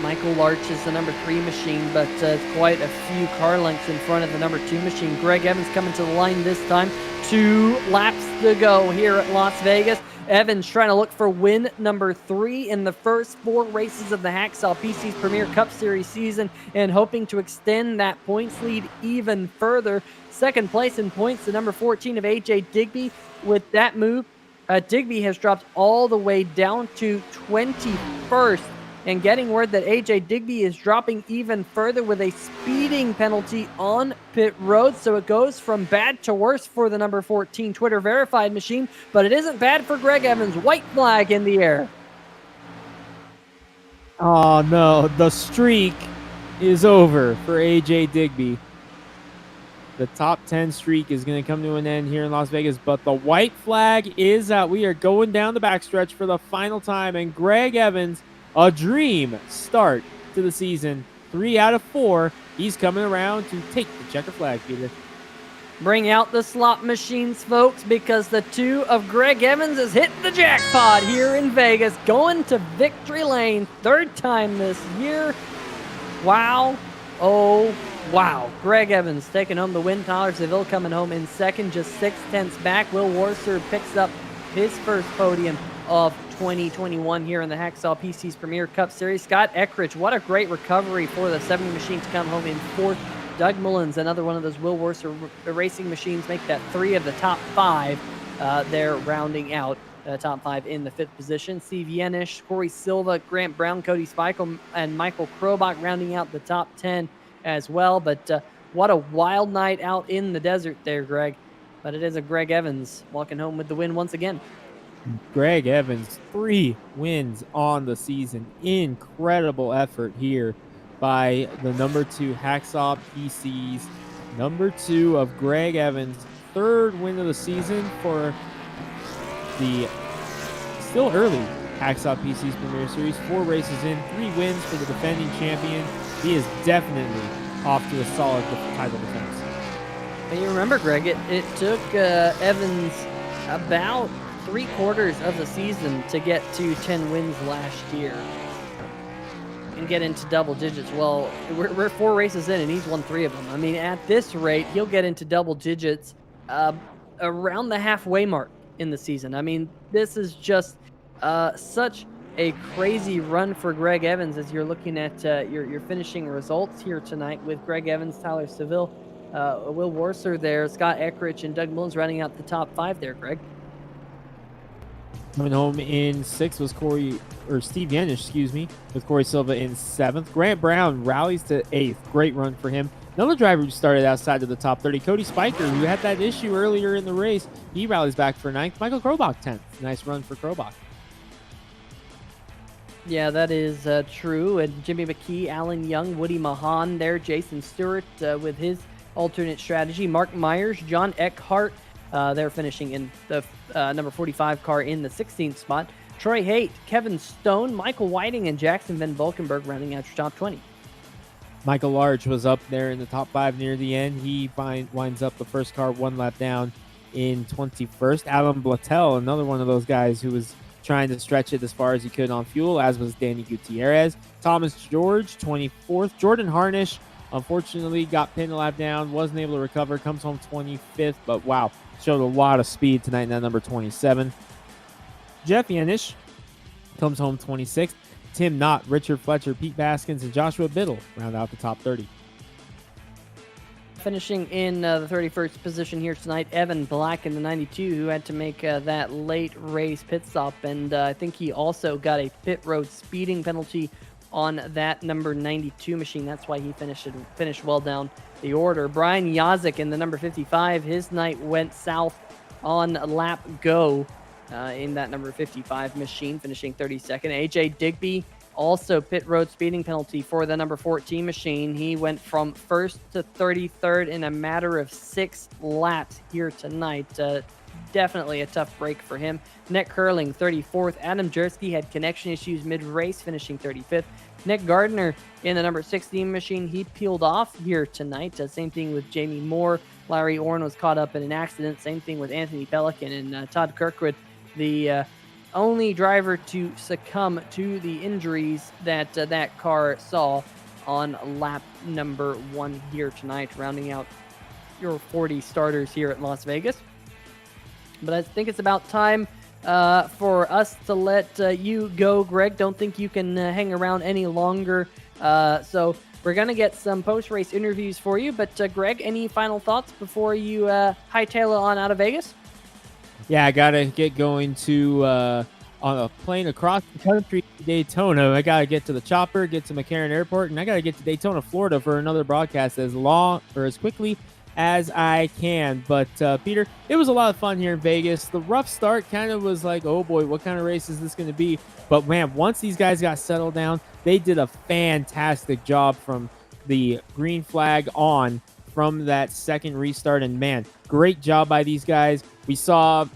Michael Larch is the number 3 machine, but quite a few car lengths in front of the number 2 machine. Greg Evans coming to the line this time. 2 laps to go here at Las Vegas. Evans trying to look for win number 3 in the first 4 races of the Hacksaw PC's Premier Cup Series season, and hoping to extend that points lead even further. Second place in points, the number 14 of AJ Digby. With that move, Digby has dropped all the way down to 21st, and getting word that AJ Digby is dropping even further with a speeding penalty on pit road. So it goes from bad to worse for the number 14 Twitter verified machine, but it isn't bad for Greg Evans. White flag in the air. Oh no, the streak is over for AJ Digby. The top 10 streak is going to come to an end here in Las Vegas, but the white flag is out. We are going down the backstretch for the final time, and Greg Evans, a dream start to the season. 3 out of 4. He's coming around to take the checker flag, Peter. Bring out the slot machines, folks, because the 2 of Greg Evans has hit the jackpot here in Vegas, going to victory lane, 3rd time this year. Wow. Oh, wow. Greg Evans taking home the win. Tyler Seville coming home in second, just 0.6 back. Will Warser picks up his first podium of 2021 here in the Hacksaw PC's Premier Cup Series. Scott Eckridge, what a great recovery for the 70 machine to come home in 4th. Doug Mullins, another one of those Will Warser racing machines, make that 3 of the top 5. They're rounding out top 5 in the 5th position. Steve Yenish, Corey Silva, Grant Brown, Cody Speichel, and Michael Krobach rounding out the top 10. as well. But what a wild night out in the desert there, Greg. But it is a Greg Evans walking home with the win once again. Greg Evans, 3 wins on the season. Incredible effort here by the number 2 Hacksaw PCs. Number 2 of Greg Evans, 3rd win of the season for the still early Hacksaw PC's Premier Series. 4 races in, 3 wins for the defending champion. He is definitely off to a solid title defense. And you remember, Greg, it took Evans about 3/4 of the season to get to 10 wins last year and get into double digits. Well, we're 4 races in and he's won 3 of them. I mean, at this rate, he'll get into double digits around the halfway mark in the season. I mean, this is just such a crazy run for Greg Evans as you're looking at your finishing results here tonight with Greg Evans, Tyler Seville, Will Worser there, Scott Eckrich, and Doug Mullins rounding out the top 5 there, Greg. Coming home in 6th was Steve Yenish, with Corey Silva in 7th. Grant Brown rallies to 8th. Great run for him. Another driver who started outside of the top 30, Cody Spiker, who had that issue earlier in the race. He rallies back for 9th. Michael Krobach, 10th. Nice run for Krobach. Yeah, that is true. And Jimmy McKee, Alan Young, Woody Mahan there, Jason Stewart with his alternate strategy, Mark Myers, John Eckhart, they're finishing in the number 45 car in the 16th spot. Troy Haight, Kevin Stone, Michael Whiting, and Jackson Van Valkenburg rounding out your top 20. Michael Large was up there in the top 5 near the end. He winds up the first car 1 lap down in 21st. Alan Blattel, another one of those guys who was trying to stretch it as far as he could on fuel, as was Danny Gutierrez. Thomas George, 24th. Jordan Harnish, unfortunately, got pinned a lap down, wasn't able to recover, comes home 25th, but wow, showed a lot of speed tonight in that number 27. Jeff Yenish comes home 26th. Tim Knott, Richard Fletcher, Pete Baskins, and Joshua Biddle round out the top 30. Finishing in the 31st position here tonight, Evan Black in the 92, who had to make that late race pit stop, and I think he also got a pit road speeding penalty on that number 92 machine. That's why he finished well down the order. Brian Yazik in the number 55, his night went south on lap go in that number 55 machine, finishing 32nd. AJ Digby, also pit road speeding penalty for the number 14 machine. He went from 1st to 33rd in a matter of 6 laps here tonight. Definitely a tough break for him. Nick Curling, 34th. Adam Jersky had connection issues mid-race, finishing 35th. Nick Gardner in the number 16 machine, he peeled off here tonight. Same thing with Jamie Moore. Larry Orn was caught up in an accident. Same thing with Anthony Pelican and Todd Kirkwood, the only driver to succumb to the injuries that that car saw on lap number 1 here tonight, rounding out your 40 starters here at Las Vegas. But I think it's about time for us to let you go, Greg. Don't think you can hang around any longer. So we're going to get some post-race interviews for you. But, Greg, any final thoughts before you hightail it on out of Vegas? Yeah, I got to get going to on a plane across the country to Daytona. I got to get to the chopper, get to McCarran Airport, and I got to get to Daytona, Florida for another broadcast as quickly as I can. But Peter, it was a lot of fun here in Vegas. The rough start kind of was like, oh boy, what kind of race is this going to be? But man, once these guys got settled down, they did a fantastic job from the green flag on from that second restart. And man, great job by these guys. We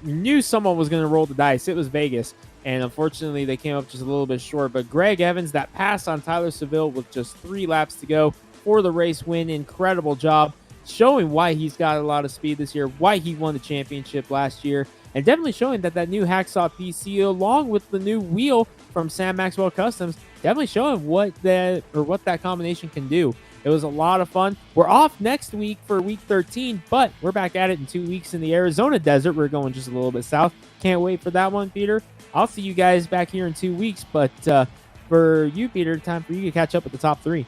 knew someone was going to roll the dice. It was Vegas. And unfortunately, they came up just a little bit short. But Greg Evans, that pass on Tyler Seville with just 3 laps to go for the race win. Incredible job, showing why he's got a lot of speed this year, why he won the championship last year, and definitely showing that new Hacksaw PC, along with the new wheel from Sam Maxwell Customs, definitely showing what that combination can do. It was a lot of fun. We're off next week for week 13, but we're back at it in 2 weeks in the Arizona desert. We're going just a little bit south. Can't wait for that one, Peter. I'll see you guys back here in 2 weeks, but for you, Peter, time for you to catch up with the top 3.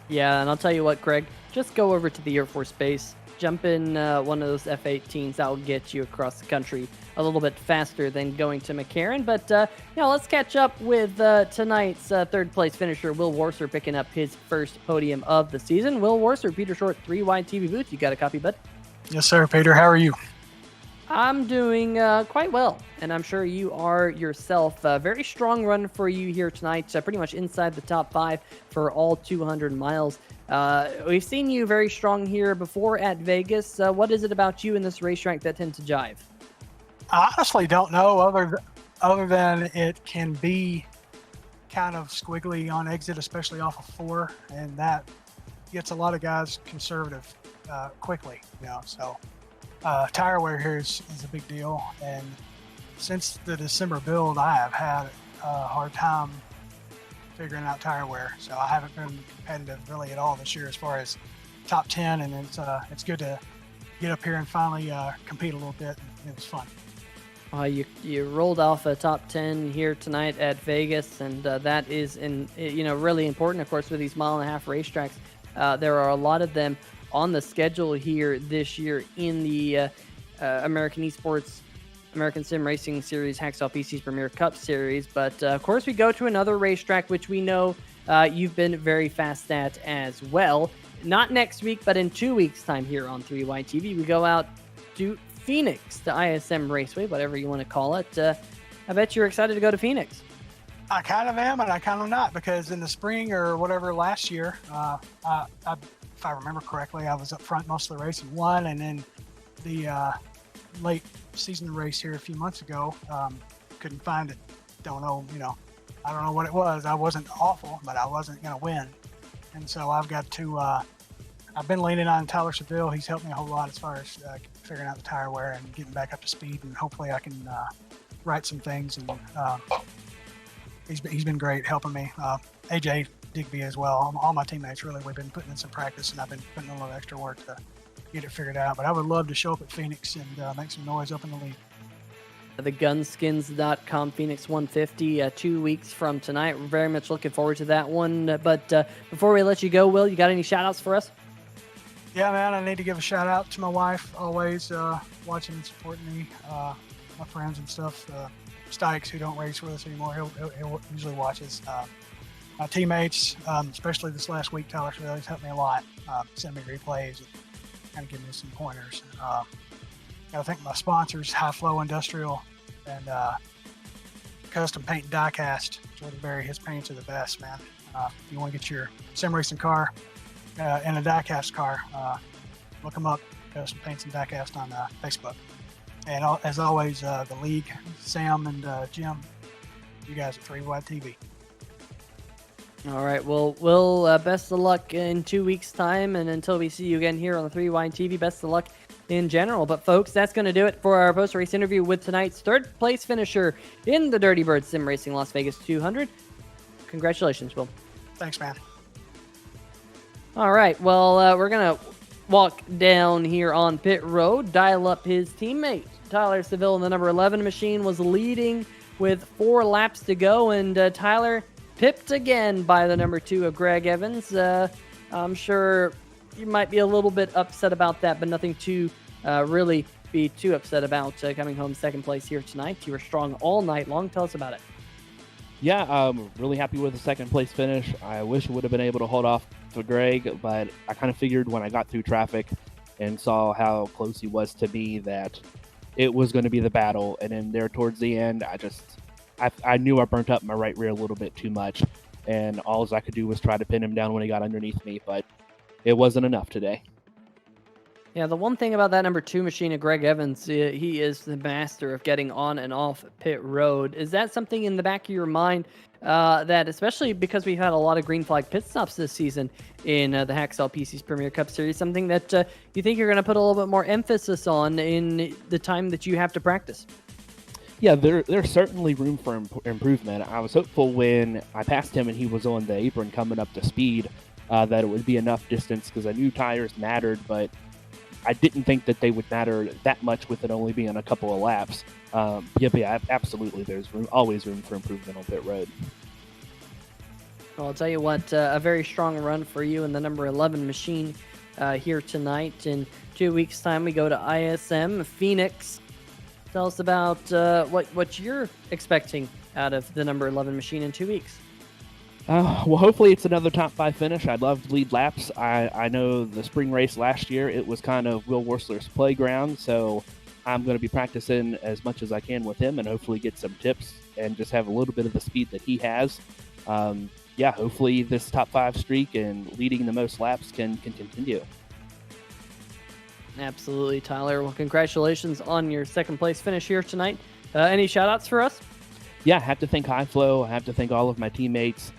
Yeah, and I'll tell you what, Greg, just go over to the Air Force Base, jump in one of those F-18s. That'll get you across the country a little bit faster than going to McCarran. But, let's catch up with tonight's third-place finisher, Will Warser, picking up his first podium of the season. Will Warser, Peter Short, 3-Wide TV booth. You got a copy, bud? Yes, sir, Peter. How are you? I'm doing quite well, and I'm sure you are yourself. A very strong run for you here tonight, pretty much inside the top 5 for all 200 miles. We've seen you very strong here before at Vegas. What is it about you in this racetrack that tends to jive? I honestly don't know, other than it can be kind of squiggly on exit, especially off of 4, and that gets a lot of guys conservative quickly, so tire wear here is a big deal. And since the December build, I have had a hard time figuring out tire wear, so I haven't been competitive really at all this year as far as top 10, and it's good to get up here and finally compete a little bit. It was fun. You rolled off a top 10 here tonight at Vegas, and that is really important, of course, with these mile-and-a-half racetracks. There are a lot of them on the schedule here this year in the American Esports American Sim Racing Series Hacksaw PC's Premier Cup Series. But of course, we go to another racetrack, which we know you've been very fast at as well. Not next week, but in 2 weeks' time here on 3Y TV, we go out to Phoenix, the ISM Raceway, whatever you want to call it. I bet you're excited to go to Phoenix. I kind of am, and I kind of not, because in the spring or whatever last year, if I remember correctly, I was up front most of the race and won, and then the late season race here a few months ago, couldn't find it. I don't know what it was. I wasn't awful, but I wasn't going to win. And so I've got to, I've been leaning on Tyler Seville. He's helped me a whole lot as far as figuring out the tire wear and getting back up to speed, and hopefully I can write some things. And he's been great helping me. AJ Digby as well. All my teammates, really, we've been putting in some practice, and I've been putting in a little extra work to get it figured out. But I would love to show up at Phoenix and make some noise up in the league. The Gunskins.com Phoenix 150, 2 weeks from tonight. We're very much looking forward to that one. But before we let you go, Will, you got any shout-outs for us? Yeah, man, I need to give a shout-out to my wife, always watching and supporting me, my friends and stuff. Stykes, who don't race with us anymore, he'll usually watches. My teammates, especially this last week, Tyler Seville, he's helped me a lot, send me replays and kind of give me some pointers. I think my sponsors, High Flow Industrial and Custom Paint and Die Cast. Jordan Berry, his paints are the best, man. If you want to get your sim racing car and a die-cast car, look them up, Custom Paints and Die Cast on Facebook. And as always, the league, Sam and Jim, you guys at 3Y TV. All right, well, Will, best of luck in 2 weeks' time, and until we see you again here on the 3Y TV, best of luck in general. But folks, that's going to do it for our post-race interview with tonight's third-place finisher in the Dirty Bird Sim Racing Las Vegas 200. Congratulations, Will. Thanks, man. All right, well, we're going to walk down here on pit road, dial up his teammate. Tyler Seville in the number 11 machine was leading with 4 laps to go, and Tyler pipped again by the number 2 of Greg Evans. I'm sure you might be a little bit upset about that, but nothing to really be too upset about coming home second place here tonight. You were strong all night long. Tell us about it. Yeah, I'm really happy with the second place finish. I wish I would have been able to hold off to Greg, but I kind of figured when I got through traffic and saw how close he was to me that it was going to be the battle. And then there towards the end, I knew I burnt up my right rear a little bit too much, and all I could do was try to pin him down when he got underneath me, but it wasn't enough today. Yeah, the one thing about that number 2 machine of Greg Evans, he is the master of getting on and off pit road. Is that something in the back of your mind that, especially because we've had a lot of green flag pit stops this season in the Hacksaw PC's Premier Cup Series, something that you think you're going to put a little bit more emphasis on in the time that you have to practice? Yeah, there's certainly room for improvement. I was hopeful when I passed him and he was on the apron coming up to speed that it would be enough distance, because I knew tires mattered, but I didn't think that they would matter that much with it only being a couple of laps. Yeah, absolutely. There's always room for improvement on pit road. Well, I'll tell you what, a very strong run for you in the number 11 machine here tonight. In 2 weeks' time, we go to ISM Phoenix. Tell us about what you're expecting out of the number 11 machine in 2 weeks. Well, hopefully it's another top 5 finish. I'd love to lead laps. I know the spring race last year, it was kind of Will Wursler's playground, so I'm going to be practicing as much as I can with him and hopefully get some tips and just have a little bit of the speed that he has. Hopefully this top 5 streak and leading the most laps can continue. Absolutely, Tyler. Well, congratulations on your second place finish here tonight. Any shout outs for us? Yeah, I have to thank High Flow. I have to thank all of my teammates.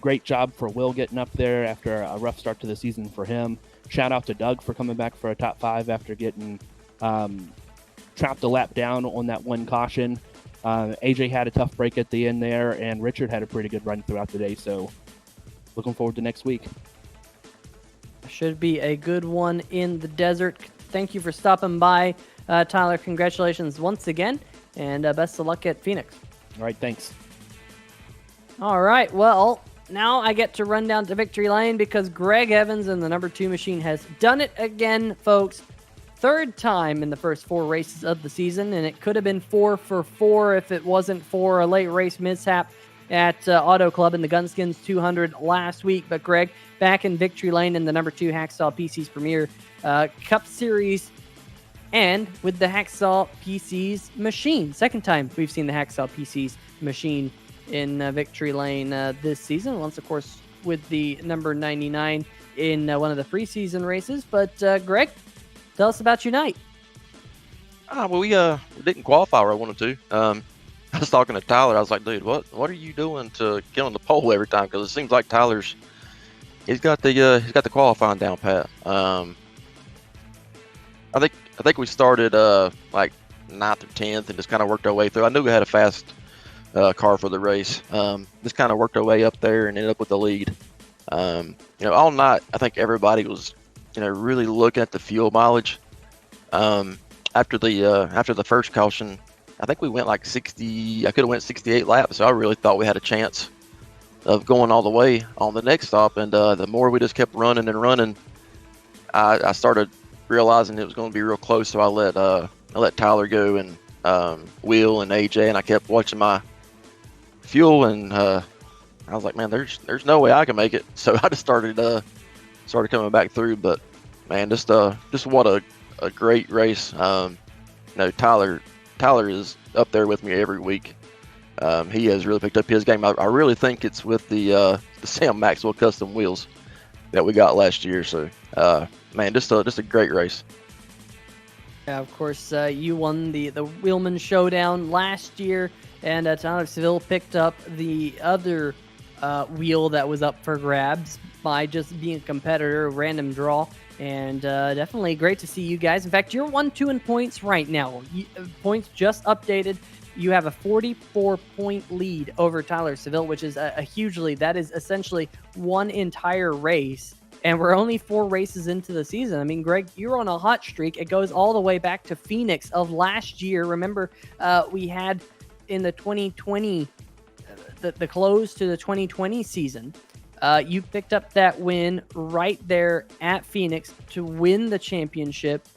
Great job for Will getting up there after a rough start to the season for him. Shout out to Doug for coming back for a top 5 after getting trapped a lap down on that one caution. AJ had a tough break at the end there, and Richard had a pretty good run throughout the day, so looking forward to next week. Should be a good one in the desert. Thank you for stopping by, Tyler. Congratulations once again, and best of luck at Phoenix. All right, thanks. All right, well, now I get to run down to Victory Lane because Greg Evans in the number 2 machine has done it again, folks. 3rd time in the first 4 races of the season, and it could have been 4 for 4 if it wasn't for a late race mishap at Auto Club in the Gunskins 200 last week. But Greg, back in Victory Lane in the number 2 Hacksaw PC's Premier Cup Series, and with the Hacksaw PC's machine. 2nd time we've seen the Hacksaw PC's machine in Victory Lane this season. Once, of course, with the number 99 in one of the preseason races. But Greg, tell us about your night. We didn't qualify where I wanted to. I was talking to Tyler. I was like, dude, what are you doing to get on the pole every time? Because it seems like he's got the qualifying down pat. I think we started like 9th or 10th and just kind of worked our way through. I knew we had a fast car for the race. Just kind of worked our way up there and ended up with the lead. All night I think everybody was really looking at the fuel mileage. After the first caution, I think we went like 60. I could have went 68 laps, so I really thought we had a chance of going all the way on the next stop. And the more we just kept running and running, I started realizing it was going to be real close. So I let Tyler go and Will and AJ, and I kept watching my fuel, and I was like, man, there's no way I can make it. So I just started coming back through. But man, just what a great race. Tyler is up there with me every week. He has really picked up his game. I really think it's with the Sam Maxwell custom wheels that we got last year. So man, just a great race. Yeah, of course, you won the Wheelman Showdown last year, and Tyler Seville picked up the other wheel that was up for grabs by just being a competitor, random draw, and definitely great to see you guys. In fact, you're 1-2 in points right now. Points just updated. You have a 44-point lead over Tyler Seville, which is a huge lead. That is essentially one entire race. And we're only 4 races into the season. I mean, Greg, you're on a hot streak. It goes all the way back to Phoenix of last year. Remember, we had in the 2020, the close to the 2020 season, you picked up that win right there at Phoenix to win the championship.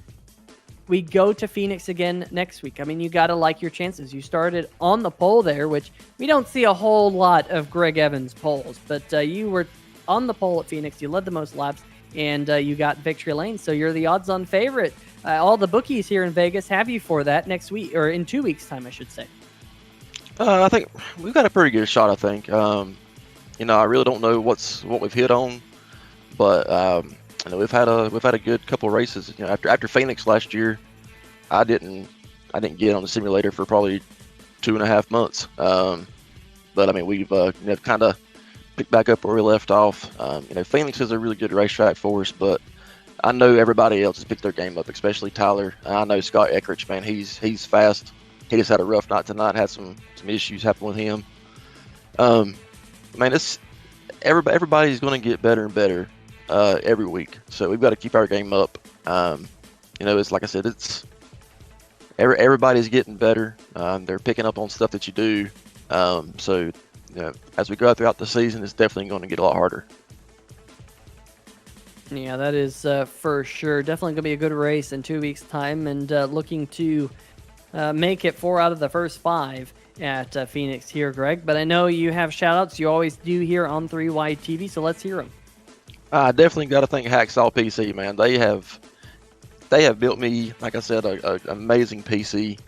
We go to Phoenix again next week. I mean, you got to like your chances. You started on the pole there, which we don't see a whole lot of Greg Evans poles, but you were on the pole at Phoenix. You led the most laps, and you got Victory Lane, so you're the odds-on favorite. All the bookies here in Vegas have you for that next week, or in 2 weeks' time, I should say. I think we've got a pretty good shot. I think. I really don't know what we've hit on, but we've had a good couple of races. After Phoenix last year, I didn't get on the simulator for probably 2.5 months. But I mean, we've kind of picked back up where we left off. Phoenix is a really good racetrack for us, but I know everybody else has picked their game up, especially Tyler. I know Scott Eckrich, man, he's fast. He just had a rough night tonight. Had some issues happen with him. Man, everybody's going to get better and better every week. So we've got to keep our game up. It's like I said, everybody's getting better. They're picking up on stuff that you do. As we go throughout the season, it's definitely going to get a lot harder. Yeah, that is for sure. Definitely going to be a good race in 2 weeks' time, and looking to make it 4 out of the first 5 at Phoenix here, Greg. But I know you have shout-outs. You always do here on 3Y TV, so let's hear them. I definitely got to thank Hacksaw PC, man. They have built me, like I said, a amazing PC.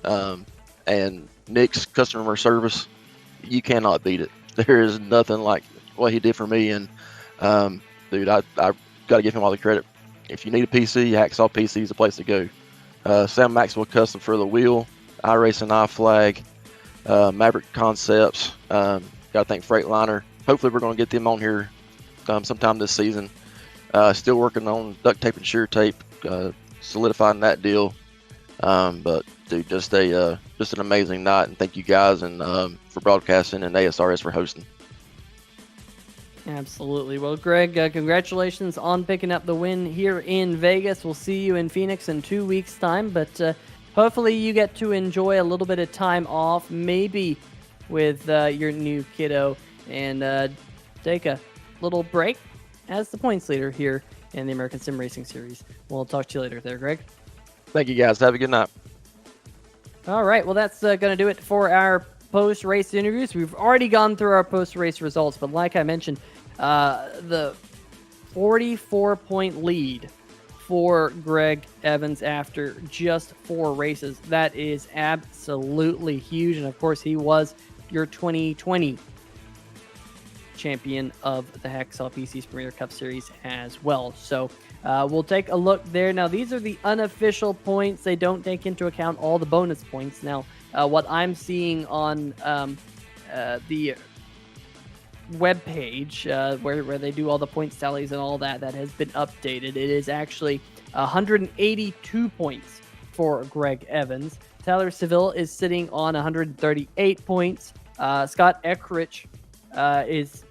And Nick's customer service, you cannot beat it. There is nothing like what he did for me. And dude, I got to give him all the credit. If you need a PC, Hacksaw PC is the place to go. Sam Maxwell Custom for the wheel, iRacing, iFlag, Maverick Concepts. Got to thank Freightliner. Hopefully, we're going to get them on here sometime this season. Still working on duct tape and shear tape, solidifying that deal. But dude, just an amazing night, and thank you guys and for broadcasting, and ASRS for hosting. Absolutely. Well, Greg, congratulations on picking up the win here in Vegas. We'll see you in Phoenix in 2 weeks' time, but hopefully you get to enjoy a little bit of time off, maybe with your new kiddo, and take a little break as the points leader here in the American Sim Racing Series. We'll talk to you later there, Greg. Thank you guys. Have a good night. All right. Well, that's going to do it for our post-race interviews. We've already gone through our post-race results, but like I mentioned, the 44-point lead for Greg Evans after just 4 races. That is absolutely huge. And of course, he was your 2020 champion of the Hacksaw PC's Premier Cup Series as well. So we'll take a look there. Now, these are the unofficial points. They don't take into account all the bonus points. Now, what I'm seeing on the web page where they do all the points tallies and all that has been updated. It is actually 182 points for Greg Evans. Tyler Seville is sitting on 138 points. Scott Eckrich is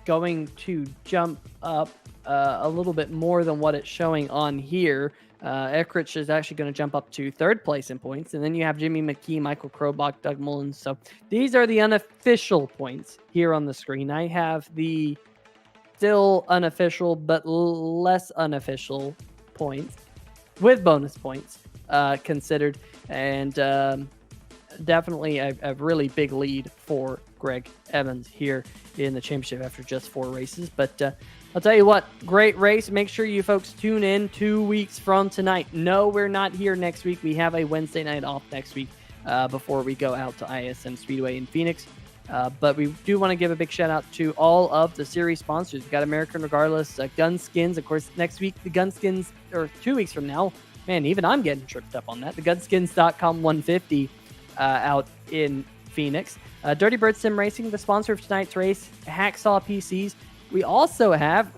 going to jump up a little bit more than what it's showing on here. Eckrich is actually going to jump up to 3rd place in points. And then you have Jimmy McKee, Michael Krobach, Doug Mullins. So these are the unofficial points here on the screen. I have the still unofficial but less unofficial points with bonus points considered. And definitely a really big lead for Greg Evans here in the championship after just 4 races. But I'll tell you what, great race. Make sure you folks tune in 2 weeks from tonight. No, we're not here next week. We have a Wednesday night off next week before we go out to ISM Speedway in Phoenix. But we do want to give a big shout out to all of the series sponsors. We've got American Regardless, Gunskins. Of course, next week, the Gunskins, or 2 weeks from now, man, even I'm getting tripped up on that. The Gunskins.com 150 out in Phoenix. Dirty Bird Sim Racing, the sponsor of tonight's race, Hacksaw PCs. We also have,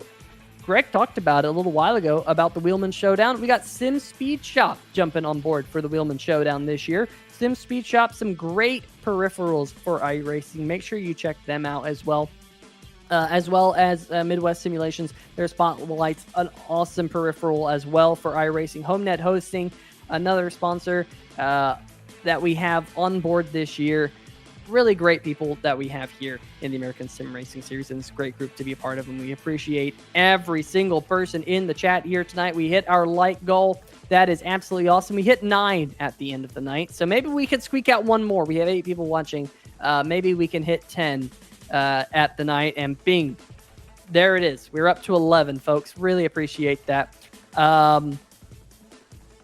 Greg talked about it a little while ago, about the Wheelman Showdown. We got Sim Speed Shop jumping on board for the Wheelman Showdown this year. Sim Speed Shop, some great peripherals for iRacing. Make sure you check them out as well. As well as Midwest Simulations. Their Spotlight's an awesome peripheral as well for iRacing. HomeNet Hosting, another sponsor that we have on board this year. Really great people that we have here in the American Sim Racing Series, and it's a great group to be a part of, and we appreciate every single person in the chat here tonight. We hit our like goal. That is absolutely awesome. We hit 9 at the end of the night, so maybe we could squeak out one more. We have 8 people watching. Maybe we can hit 10 at the night, and bing, there it is. We're up to 11, folks. Really appreciate that.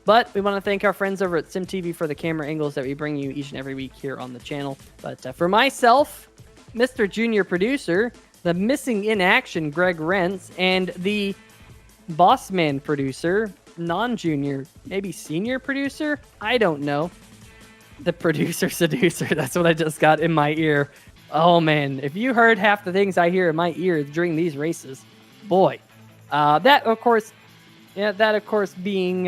But we want to thank our friends over at SimTV for the camera angles that we bring you each and every week here on the channel. But for myself, Mr. Junior Producer, the missing in action Greg Rentz, and the boss man producer, non-junior, maybe senior producer? I don't know. The producer seducer, that's what I just got in my ear. Oh man, if you heard half the things I hear in my ear during these races, boy. That of course being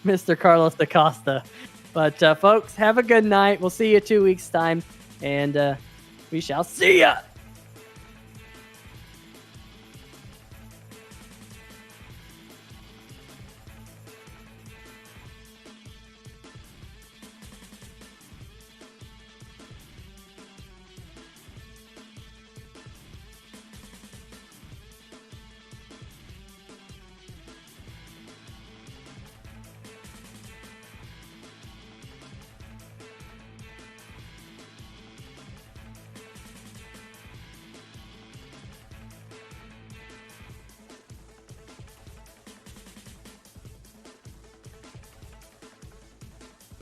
Mr. Carlos da Costa. But folks, have a good night. We'll see you 2 weeks time, and we shall see ya.